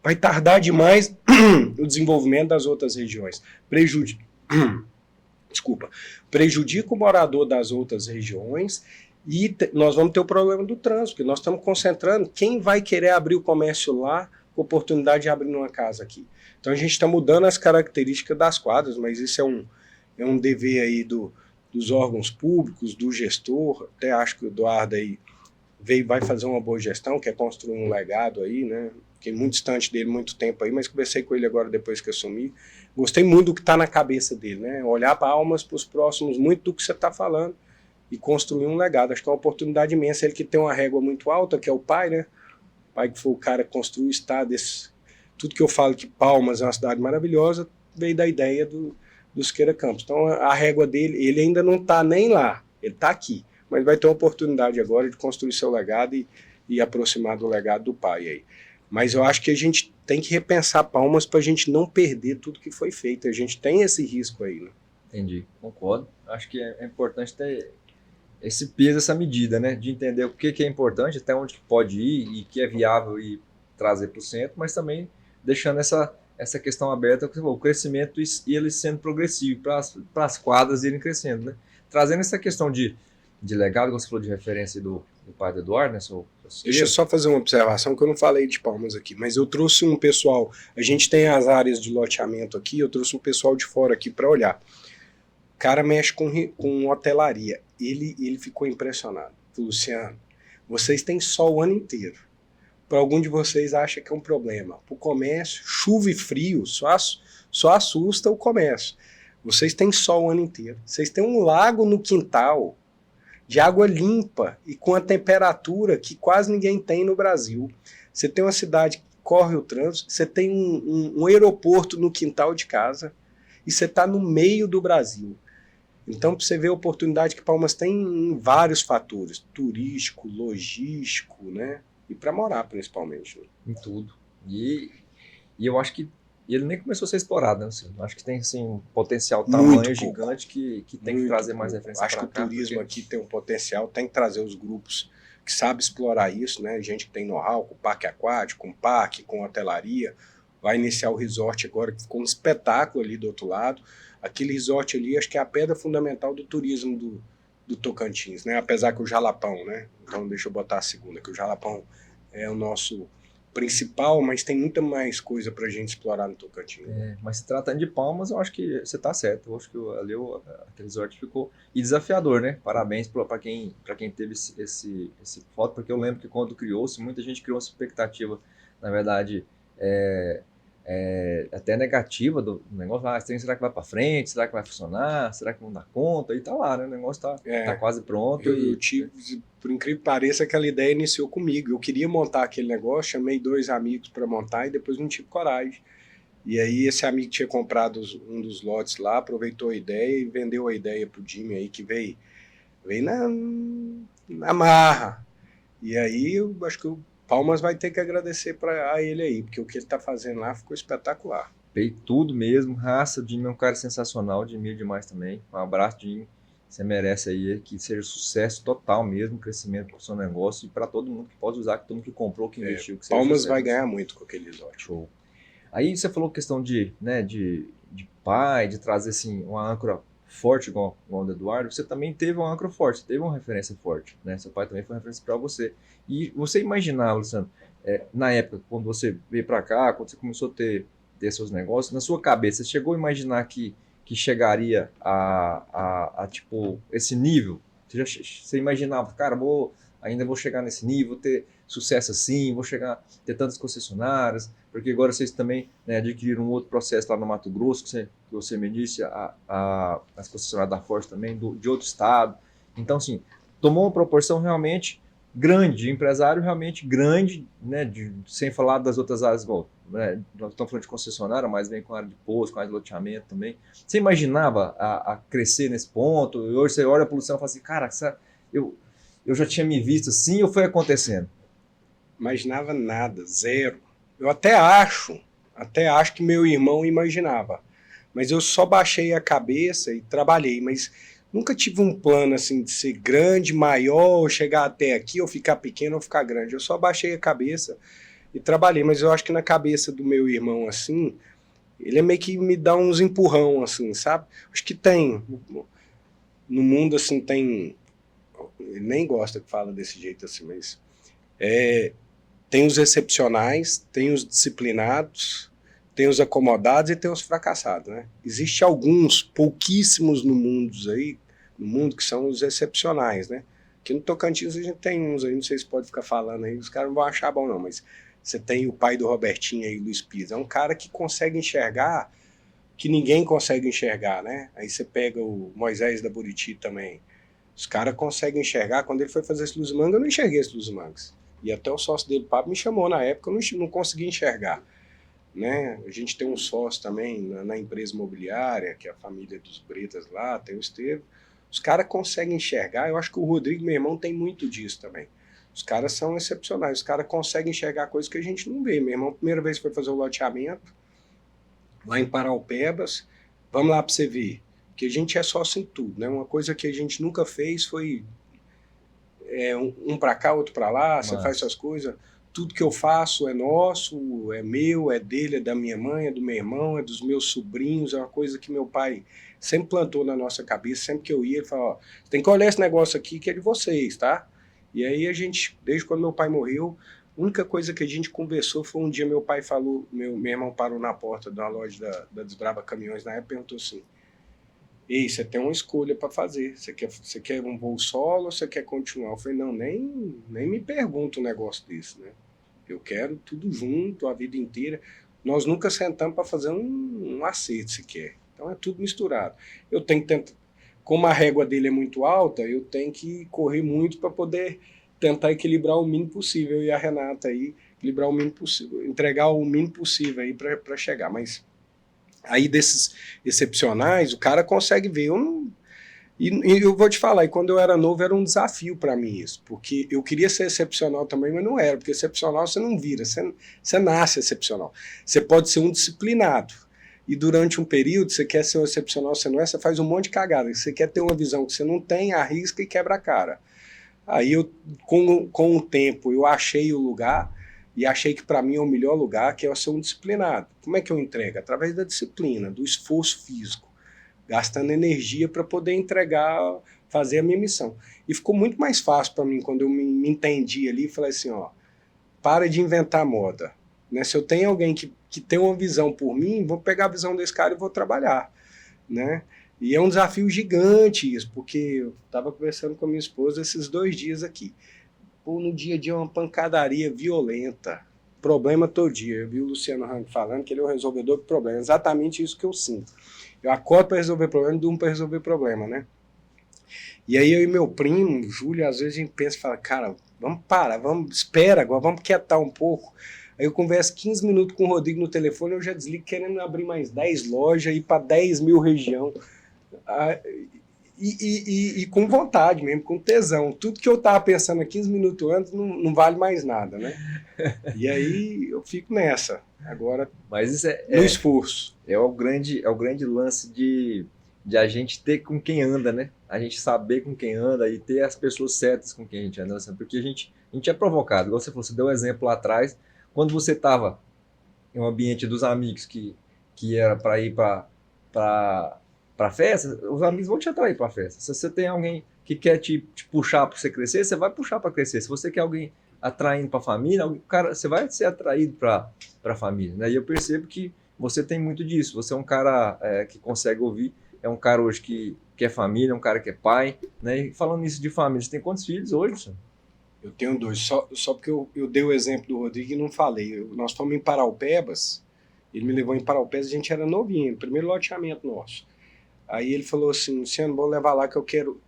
C: vai tardar demais o desenvolvimento das outras regiões. Prejudica o morador das outras regiões e nós vamos ter o problema do trânsito, porque nós estamos concentrando quem vai querer abrir o comércio lá com oportunidade de abrir numa casa aqui. Então a gente está mudando as características das quadras, mas isso é um dever aí dos órgãos públicos, do gestor. Até acho que o Eduardo aí vai fazer uma boa gestão, quer construir um legado aí, né? Fiquei muito distante dele muito tempo aí, mas conversei com ele agora depois que assumi. Gostei muito do que está na cabeça dele, né? Olhar para Palmas, para os próximos, muito do que você está falando e construir um legado. Acho que é uma oportunidade imensa. Ele que tem uma régua muito alta, que é o pai, né? O pai que foi o cara que construiu o estado. Tudo que eu falo que Palmas é uma cidade maravilhosa veio da ideia do Siqueira Campos. Então a régua dele, ele ainda não está nem lá, ele está aqui. Mas vai ter uma oportunidade agora de construir seu legado e aproximar do legado do pai aí. Mas eu acho que a gente tem que repensar Palmas para a gente não perder tudo que foi feito. A gente tem esse risco aí, né?
A: Entendi, concordo. Acho que é importante ter esse peso, essa medida, né? De entender o que é importante, até onde pode ir e que é viável e trazer para o centro, mas também deixando essa questão aberta, o crescimento e ele sendo progressivo para as quadras irem crescendo, né? Trazendo essa questão de legado, como você falou de referência do pai do Eduardo, né?
C: Deixa eu só fazer uma observação que eu não falei de Palmas aqui, mas eu trouxe um pessoal, a gente tem as áreas de loteamento aqui, eu trouxe um pessoal de fora aqui para olhar. O cara mexe com hotelaria, ele ficou impressionado. Luciano, vocês têm sol o ano inteiro. Para algum de vocês acha que é um problema. Para o comércio, chuva e frio só assusta o comércio. Vocês têm sol o ano inteiro. Vocês têm um lago no quintal de água limpa e com a temperatura que quase ninguém tem no Brasil. Você tem uma cidade que corre o trânsito, você tem um aeroporto no quintal de casa e você está no meio do Brasil. Então, para você ver a oportunidade que Palmas tem em vários fatores, turístico, logístico, né? E para morar, principalmente. Né?
A: Em tudo. E eu acho que ele nem começou a ser explorado, né, Luciano? Acho que tem assim, um potencial tamanho gigante que tem que trazer mais referência
B: Acho que
A: para cá.
B: o turismo aqui tem um potencial, tem que trazer os grupos que sabem explorar isso, né? Gente que tem know-how com parque aquático, com parque, com hotelaria. Vai iniciar o resort agora, que ficou um espetáculo ali do outro lado. Aquele resort ali, acho que é a pedra fundamental do turismo do Tocantins, né? Apesar que o Jalapão, né? Então deixa eu botar a segunda, que o Jalapão é o nosso principal, mas tem muita mais coisa pra gente explorar no Tocantins.
A: Mas se tratando de Palmas, eu acho que você está certo. Eu acho que aquele resort ficou e desafiador, né? Parabéns para quem teve esse foto, porque eu lembro que quando criou-se, muita gente criou uma expectativa, na verdade, é, até negativa do negócio. Será que vai para frente? Será que vai funcionar? Será que não dá conta? E tá lá, né? O negócio tá quase pronto.
B: Eu tive, por incrível que pareça, aquela ideia iniciou comigo. Eu queria montar aquele negócio, chamei 2 amigos para montar e depois não tive coragem. E aí esse amigo tinha comprado um dos lotes lá, aproveitou a ideia e vendeu a ideia pro Jimmy aí, que veio na marra. E aí eu acho que o Palmas vai ter que agradecer a ele aí, porque o que ele tá fazendo lá ficou espetacular.
A: Tudo mesmo, raça, o Jimmy é um cara sensacional, admiro demais também. Um abraço, Jimmy. Você merece aí que seja sucesso total mesmo, crescimento para o seu negócio e para todo mundo que pode usar, que todo mundo que comprou, que investiu. Que
B: Palmas vai ganhar muito com aquele resort.
A: Show. Aí você falou questão de pai, de trazer assim, uma âncora forte igual o do Eduardo. Você também teve uma âncora forte, você teve uma referência forte, né? Seu pai também foi uma referência para você. E você imaginava, Luciano, na época, quando você veio para cá, quando você começou a ter seus negócios, na sua cabeça, você chegou a imaginar que chegaria a tipo, esse nível? Você imaginava, cara, ainda vou chegar nesse nível, ter sucesso assim, vou chegar, ter tantas concessionárias, porque agora vocês também, né, adquiriram um outro processo lá no Mato Grosso, que você me disse, as concessionárias da Ford também, de outro estado. Então, assim, tomou uma proporção realmente grande, de empresário realmente grande, né, sem falar das outras áreas, igual, né, nós estamos falando de concessionária, mas vem com a área de posto, com a área de loteamento também. Você imaginava a crescer nesse ponto? E hoje você olha para o Luciano e fala assim, cara, eu já tinha me visto assim ou foi acontecendo?
B: Imaginava nada, zero. Eu até acho que meu irmão imaginava. Mas eu só baixei a cabeça e trabalhei, mas nunca tive um plano assim de ser grande, maior, ou chegar até aqui, ou ficar pequeno, ou ficar grande. Eu só baixei a cabeça e trabalhei, mas eu acho que na cabeça do meu irmão assim, ele é meio que me dá uns empurrão assim, sabe? Acho que tem no mundo assim tem, ele nem gosta que fala desse jeito assim, mas tem os excepcionais, tem os disciplinados, tem os acomodados e tem os fracassados, né? Existe alguns, pouquíssimos no mundo que são os excepcionais, né? Aqui no Tocantins a gente tem uns aí, não sei se pode ficar falando aí, os caras não vão achar bom não, mas você tem o pai do Robertinho aí, Luiz Pires, é um cara que consegue enxergar que ninguém consegue enxergar, né? Aí você pega o Moisés da Buriti também, os caras conseguem enxergar. Quando ele foi fazer esse Luz-Manga, eu não enxerguei esse Luz-Mangas. E até o sócio dele, Pablo, me chamou na época, eu não consegui enxergar. Né? A gente tem um sócio também na empresa imobiliária, que é a família dos Bretas lá, tem o Estevam. Os caras conseguem enxergar, eu acho que o Rodrigo, meu irmão, tem muito disso também. Os caras são excepcionais, os caras conseguem enxergar coisas que a gente não vê. Meu irmão, a primeira vez foi fazer o loteamento, lá em Paraupebas, vamos lá para você ver, que a gente é sócio em tudo, né? Uma coisa que a gente nunca fez foi um para cá, outro para lá, você faz suas coisas, tudo que eu faço é nosso, é meu, é dele, é da minha mãe, é do meu irmão, é dos meus sobrinhos, é uma coisa que meu pai sempre plantou na nossa cabeça, sempre que eu ia, ele falava, ó, tem que olhar esse negócio aqui que é de vocês, tá? E aí a gente, desde quando meu pai morreu, a única coisa que a gente conversou foi um dia meu pai falou, meu irmão parou na porta da loja da Desbrava Caminhões, na época perguntou assim, ei, você tem uma escolha para fazer, você quer um voo solo ou você quer continuar? Eu falei, não, nem me pergunta um negócio desse, né? Eu quero tudo junto, a vida inteira. Nós nunca sentamos para fazer um acerto sequer. Então é tudo misturado. Eu tenho que tentar, como a régua dele é muito alta, eu tenho que correr muito para poder tentar equilibrar o mínimo possível. E a Renata aí, equilibrar o mínimo possível, entregar o mínimo possível aí para chegar. Mas aí desses excepcionais, o cara consegue ver.
C: E eu vou te falar, e quando eu era novo era um desafio para mim isso, porque eu queria ser excepcional também, mas não era, porque excepcional você não vira, você nasce excepcional. Você pode ser um disciplinado, e durante um período você quer ser um excepcional, você não é, você faz um monte de cagada, você quer ter uma visão que você não tem, arrisca e quebra a cara. Aí eu, com o tempo, eu achei o lugar, e achei que para mim é o melhor lugar, que é eu ser um disciplinado. Como é que eu entrego? Através da disciplina, do esforço físico, gastando energia para poder entregar, fazer a minha missão. E ficou muito mais fácil para mim quando eu me entendi ali e falei assim, ó, para de inventar moda. Né? Se eu tenho alguém que tem uma visão por mim, vou pegar a visão desse cara e vou trabalhar. Né? E é um desafio gigante isso, porque eu estava conversando com a minha esposa esses 2 dias aqui. Pô, no dia a dia é uma pancadaria violenta. Problema todo dia. Eu vi o Luciano Hang falando que ele é o resolvedor de problemas. Exatamente isso que eu sinto. Eu acordo para resolver problema e durmo para resolver problema, né? E aí eu e meu primo, Júlio, às vezes a gente pensa e fala, cara, vamos parar, espera agora, vamos quietar um pouco. Aí eu converso 15 minutos com o Rodrigo no telefone, eu já desligo querendo abrir mais 10 lojas, ir para 10 mil região. E com vontade mesmo, com tesão. Tudo que eu tava pensando há 15 minutos antes não vale mais nada, né? E aí eu fico nessa, agora
A: Mas isso
C: no esforço.
A: É o grande lance de a gente ter com quem anda, né? A gente saber com quem anda e ter as pessoas certas com quem a gente anda, porque a gente é provocado. Igual você falou, você deu um exemplo lá atrás, quando você estava em um ambiente dos amigos que era para ir para festa, os amigos vão te atrair para festa. Se você tem alguém que quer te puxar para você crescer, você vai puxar para crescer. Se você quer alguém atraindo para a família, você vai ser atraído para a família. Né? E eu percebo que você tem muito disso. Você é um cara que consegue ouvir, é um cara hoje que é família, é um cara que é pai. Né? E falando nisso de família, você tem quantos filhos hoje, senhor?
C: Eu tenho 2, só porque eu dei o exemplo do Rodrigo e não falei. Nós fomos em Paraupebas, ele me levou em Paraupebas, a gente era novinho, primeiro loteamento nosso. Aí ele falou assim, Luciano, vou levar lá que eu quero...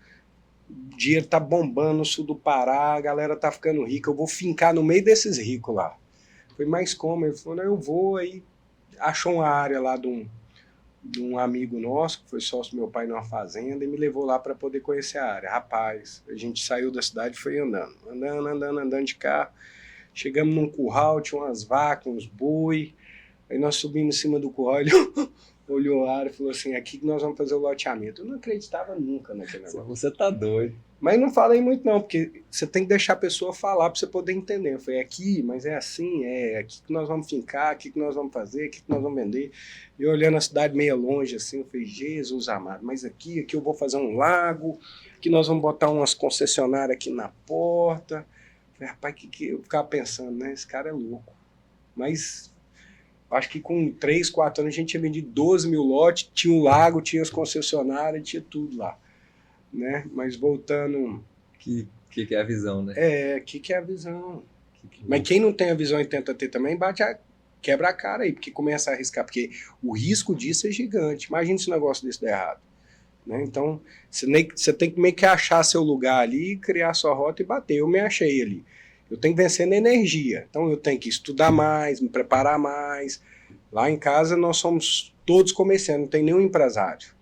C: O dinheiro tá bombando no sul do Pará, a galera tá ficando rica, eu vou fincar no meio desses ricos lá. Foi mais como? Ele falou, não, eu vou, aí achou uma área lá de um amigo nosso, que foi sócio do meu pai numa fazenda, e me levou lá para poder conhecer a área. Rapaz, a gente saiu da cidade e foi andando de carro. Chegamos num curral, tinha umas vacas, uns boi. Aí nós subimos em cima do curral, ele olhou a área e falou assim, aqui que nós vamos fazer o loteamento. Eu não acreditava nunca naquele negócio.
A: Você tá doido.
C: Mas não falei muito não, porque você tem que deixar a pessoa falar para você poder entender. Eu falei, aqui, mas é assim, é aqui que nós vamos fincar, aqui que nós vamos fazer, aqui que nós vamos vender. E olhando a cidade meio longe assim, eu falei, Jesus amado, mas aqui eu vou fazer um lago, aqui nós vamos botar umas concessionárias aqui na porta. Eu falei, rapaz, que eu ficava pensando, né? Esse cara é louco. Mas acho que com 3, 4 anos a gente tinha vendido 12 mil lotes, tinha um lago, tinha as concessionárias, tinha tudo lá. Né? Mas voltando...
A: Que é a visão, né?
C: Que é a visão? Mas quem não tem a visão e tenta ter também, quebra a cara aí, porque começa a arriscar, porque o risco disso é gigante. Imagina se um negócio desse der errado. Né? Então, você tem que meio que achar seu lugar ali, criar sua rota e bater. Eu me achei ali. Eu tenho que vencer na energia. Então, eu tenho que estudar mais, me preparar mais. Lá em casa, nós somos todos comerciantes, não tem nenhum empresário.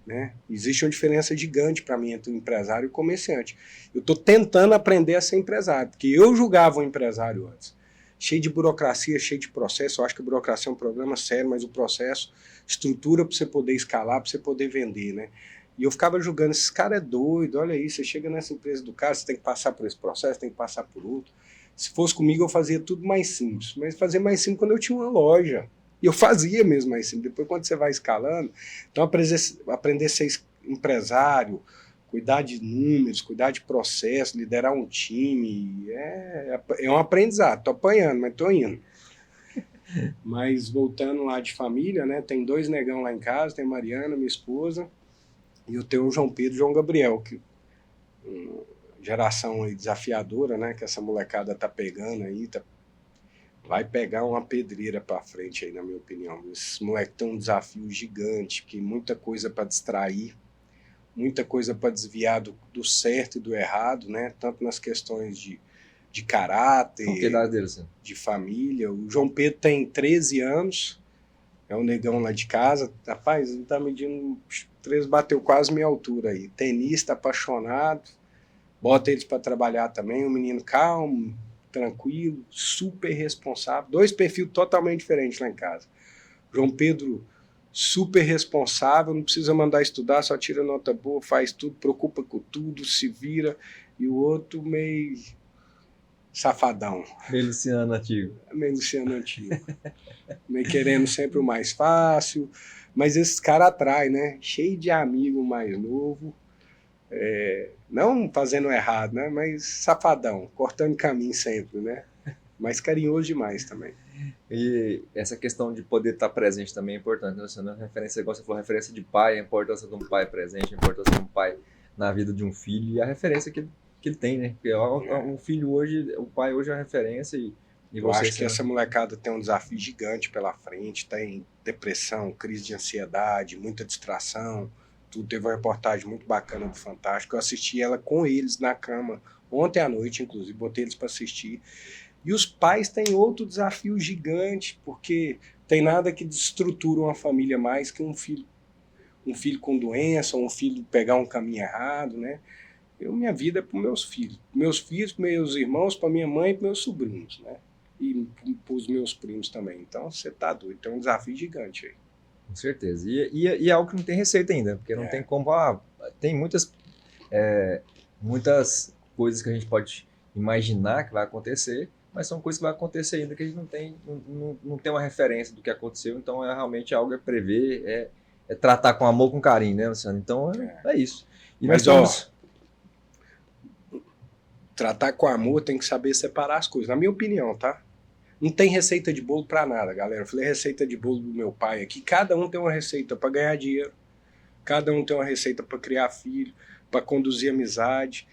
C: Né? Existe uma diferença gigante para mim entre o empresário e o comerciante. Eu estou tentando aprender a ser empresário, porque eu julgava o empresário antes. Cheio de burocracia, cheio de processo. Eu acho que a burocracia é um problema sério, mas o processo, estrutura para você poder escalar, para você poder vender. Né? E eu ficava julgando, esse cara é doido, olha aí, você chega nessa empresa do cara, você tem que passar por esse processo, tem que passar por outro. Se fosse comigo, eu fazia tudo mais simples. Mas fazer mais simples quando eu tinha uma loja. E eu fazia mesmo assim. Depois, quando você vai escalando, então aprender a ser empresário, cuidar de números, cuidar de processo, liderar um time, é um aprendizado. Estou apanhando, mas estou indo. Mas voltando lá de família, né? Tem 2 negão lá em casa, tem a Mariana, minha esposa, e eu tenho o João Pedro e o João Gabriel, que geração aí desafiadora, né? Que essa molecada tá pegando aí, vai pegar uma pedreira para frente aí, na minha opinião. Esses moleques têm um desafio gigante, porque muita coisa para distrair, muita coisa para desviar do certo e do errado, né? Tanto nas questões de caráter,
A: qual que é a idade dele, assim?
C: de família. O João Pedro tem 13 anos, É um negão lá de casa, rapaz, ele tá medindo, 3 bateu quase minha altura aí. Tenista, apaixonado, bota eles para trabalhar também, um menino calmo, tranquilo, super responsável. 2 perfis totalmente diferentes lá em casa. João Pedro, super responsável, não precisa mandar estudar, só tira nota boa, faz tudo, preocupa com tudo, se vira. E o outro meio safadão,
A: Meio Luciano antigo.
C: meio Luciano Antigo. Meio querendo sempre o mais fácil. Mas esses caras atraem, né? Cheio de amigo mais novo. Não fazendo errado, né? Mas safadão, cortando caminho sempre, né? Mas carinhoso demais também.
A: E essa questão de poder estar presente também é importante, né? Você não é referência, igual você falou, referência de pai, a importância de um pai presente, a importância de um pai na vida de um filho e a referência que ele tem, né? Porque o filho hoje, o pai hoje é a referência e
C: Eu
A: você
C: acho que essa molecada tem um desafio gigante pela frente, tem depressão, crise de ansiedade, muita distração. Tudo. Teve uma reportagem muito bacana do Fantástico. Eu assisti ela com eles na cama ontem à noite, inclusive, botei eles para assistir. E os pais têm outro desafio gigante, porque tem nada que destrutura uma família mais que um filho com doença, um filho pegar um caminho errado, né? Minha vida é para meus filhos, para meus irmãos, para minha mãe e para meus sobrinhos, né? E para os meus primos também. Então, você tá doido, tem um desafio gigante aí.
A: Com certeza. E é algo que não tem receita ainda, porque não tem como. Tem muitas coisas que a gente pode imaginar que vai acontecer, mas são coisas que vai acontecer ainda que a gente não tem uma referência do que aconteceu, então é realmente algo a prever, é tratar com amor, com carinho, né, Luciano? Então é isso. E
C: mas, tratar com amor tem que saber separar as coisas, na minha opinião, tá? Não tem receita de bolo para nada, galera. Eu falei receita de bolo do meu pai aqui. Cada um tem uma receita para ganhar dinheiro. Cada um tem uma receita para criar filho, para conduzir amizade.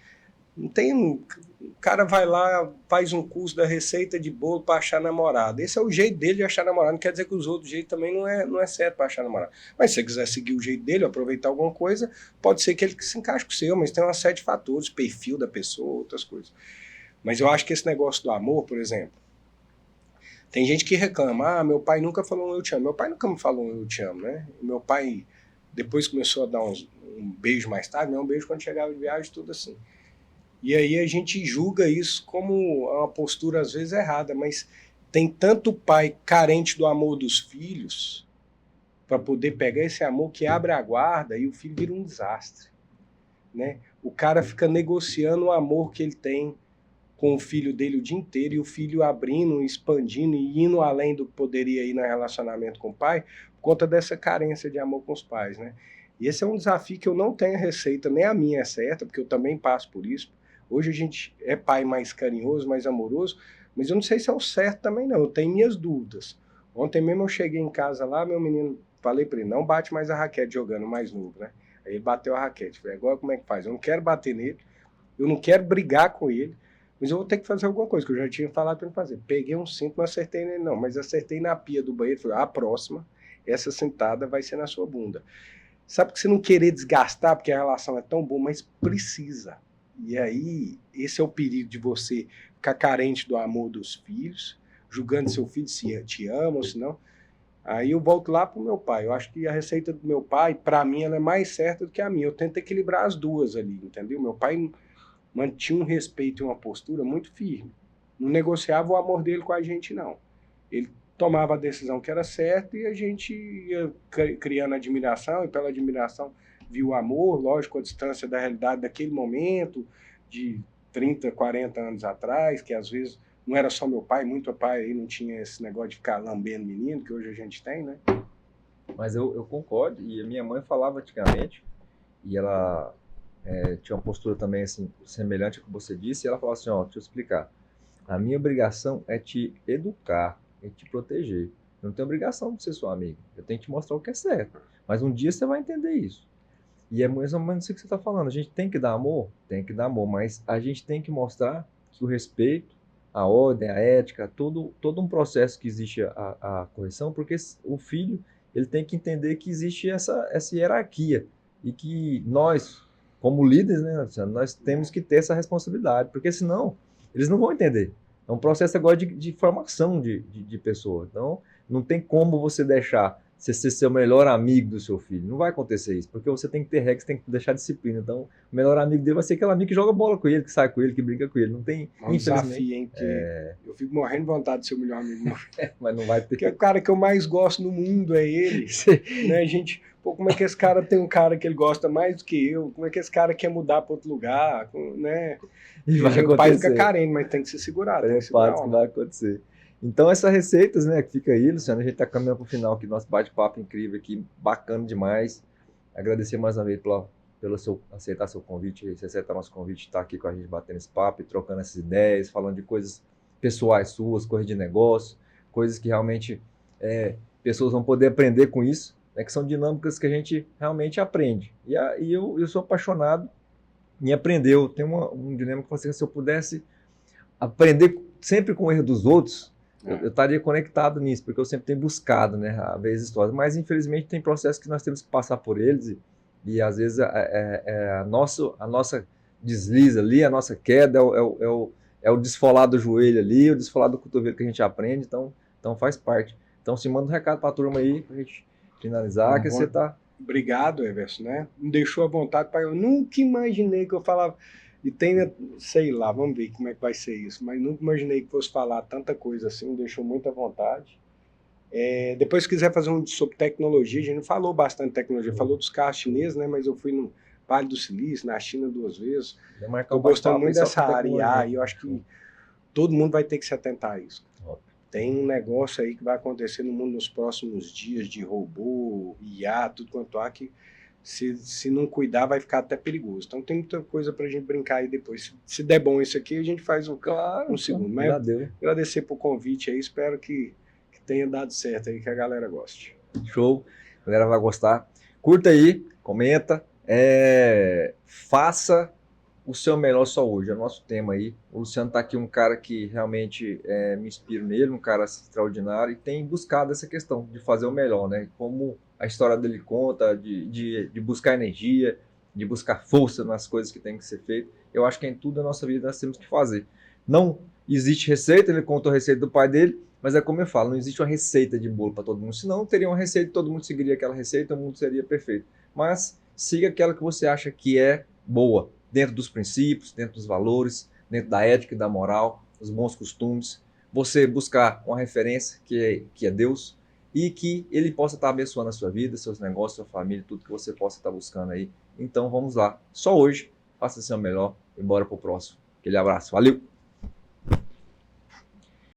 C: Não tem. O cara vai lá, faz um curso da receita de bolo para achar namorado. Esse é o jeito dele de achar namorado. Não quer dizer que os outros jeitos também não é certo para achar namorado. Mas se você quiser seguir o jeito dele, aproveitar alguma coisa, pode ser que ele se encaixe com o seu, mas tem uma série de fatores, perfil da pessoa, outras coisas. Mas eu acho que esse negócio do amor, por exemplo, tem gente que reclama, meu pai nunca falou um eu te amo. Meu pai nunca me falou um eu te amo, né? Meu pai, depois começou a dar um beijo mais tarde, um beijo quando chegava de viagem, tudo assim. E aí a gente julga isso como uma postura às vezes errada, mas tem tanto pai carente do amor dos filhos para poder pegar esse amor que abre a guarda e o filho vira um desastre, né? O cara fica negociando o amor que ele tem com o filho dele o dia inteiro e o filho abrindo, expandindo e indo além do que poderia ir no relacionamento com o pai por conta dessa carência de amor com os pais, né? E esse é um desafio que eu não tenho receita, nem a minha é certa, porque eu também passo por isso. Hoje a gente é pai mais carinhoso, mais amoroso, mas eu não sei se é o certo também não, eu tenho minhas dúvidas. Ontem mesmo eu cheguei em casa lá, meu menino, falei para ele, não bate mais a raquete jogando, mais novo, né? Aí ele bateu a raquete, falei, agora como é que faz? Eu não quero bater nele, eu não quero brigar com ele, mas eu vou ter que fazer alguma coisa, que eu já tinha falado para ele fazer. Peguei um cinto, não acertei nele não, mas acertei na pia do banheiro, falei, a próxima, essa sentada vai ser na sua bunda. Sabe que você não querer desgastar, porque a relação é tão boa, mas precisa. E aí, esse é o perigo de você ficar carente do amor dos filhos, julgando seu filho se te ama ou se não. Aí eu volto lá pro meu pai. Eu acho que a receita do meu pai, para mim, ela é mais certa do que a minha. Eu tento equilibrar as duas ali, entendeu? Meu pai mantinha um respeito e uma postura muito firme. Não negociava o amor dele com a gente, não. Ele tomava a decisão que era certa e a gente ia criando admiração, e pela admiração viu o amor, lógico, a distância da realidade daquele momento, de 30, 40 anos atrás, que às vezes não era só meu pai, muito pai aí não tinha esse negócio de ficar lambendo menino, que hoje a gente tem, né?
A: Mas eu concordo, e a minha mãe falava antigamente, e ela tinha uma postura também assim, semelhante ao que você disse, e ela falava assim, deixa eu explicar, a minha obrigação é te educar, é te proteger. Eu não tenho obrigação de ser sua amiga, eu tenho que te mostrar o que é certo. Mas um dia você vai entender isso. E é mais ou menos isso que você está falando, a gente tem que dar amor? Tem que dar amor, mas a gente tem que mostrar que o respeito, a ordem, a ética, todo um processo que existe a correção, porque o filho ele tem que entender que existe essa hierarquia e que nós, como líderes, né, nós temos que ter essa responsabilidade, porque senão eles não vão entender. É um processo agora de formação de pessoa. Então, não tem como você deixar você ser seu melhor amigo do seu filho. Não vai acontecer isso, porque você tem que ter regras, tem que deixar disciplina. Então, o melhor amigo dele vai ser aquele amigo que joga bola com ele, que sai com ele, que brinca com ele. Não tem,
C: É um desafio, hein? Porque eu fico morrendo de vontade de ser o melhor amigo.
A: Mas não vai ter.
C: Porque o cara que eu mais gosto no mundo é ele. Né, gente? Pô, como é que esse cara tem um cara que ele gosta mais do que eu? Como é que esse cara quer mudar para outro lugar? Né?
A: E vai
C: O pai fica
A: acontecer.
C: carente, mas tem que se segurar. Tem
A: É
C: que segurar
A: fato que vai acontecer. Então, essas receitas, né, que fica aí, Luciano, a gente está caminhando para o final aqui, nosso bate-papo incrível aqui, bacana demais. Agradecer mais uma vez pelo seu aceitar seu convite, você aceitar nosso convite, estar aqui com a gente batendo esse papo e trocando essas ideias, falando de coisas pessoais suas, coisas de negócio, coisas que realmente pessoas vão poder aprender com isso, né, que são dinâmicas que a gente realmente aprende. E eu sou apaixonado em aprender. Eu tenho um dinâmico que assim, se eu pudesse aprender sempre com o erro dos outros, eu estaria conectado nisso, porque eu sempre tenho buscado, né, a ver as histórias. Mas, infelizmente, tem processos que nós temos que passar por eles e às vezes, a nossa deslize ali, a nossa queda é o desfolar do joelho ali, o desfolar do cotovelo que a gente aprende, então faz parte. Então, se manda um recado para a turma aí, para a gente finalizar, que você está...
C: Obrigado, Everson, né? Me deixou à vontade, eu nunca imaginei que eu falava... E tem, sei lá, vamos ver como é que vai ser isso, mas nunca imaginei que fosse falar tanta coisa assim, me deixou muito à vontade. Depois, se quiser fazer um sobre tecnologia, a gente não falou bastante de tecnologia, falou dos carros chineses, né? Mas eu fui no Vale do Silício, na China 2 vezes. Estou gostando muito dessa área e eu acho que todo mundo vai ter que se atentar a isso. Tem um negócio aí que vai acontecer no mundo nos próximos dias de robô, IA, tudo quanto há, que se não cuidar vai ficar até perigoso. Então tem muita coisa pra gente brincar aí depois. Se der bom isso aqui, a gente faz um segundo. Mas agradecer por convite aí, espero que tenha dado certo aí, que a galera goste.
A: Show, a galera vai gostar. Curta aí, comenta, faça o seu melhor só hoje, é o nosso tema aí. O Luciano tá aqui, um cara que realmente me inspiro nele, um cara extraordinário, e tem buscado essa questão de fazer o melhor, né? Como a história dele conta, de buscar energia, de buscar força nas coisas que tem que ser feito. Eu acho que em tudo na nossa vida nós temos que fazer. Não existe receita, ele contou a receita do pai dele, mas é como eu falo, não existe uma receita de bolo para todo mundo, senão teria uma receita, todo mundo seguiria aquela receita, o mundo seria perfeito. Mas siga aquela que você acha que é boa, dentro dos princípios, dentro dos valores, dentro da ética e da moral, os bons costumes. Você buscar uma referência que é Deus e que Ele possa estar abençoando a sua vida, seus negócios, sua família, tudo que você possa estar buscando aí. Então vamos lá. Só hoje, faça o seu melhor e bora pro próximo. Aquele abraço. Valeu!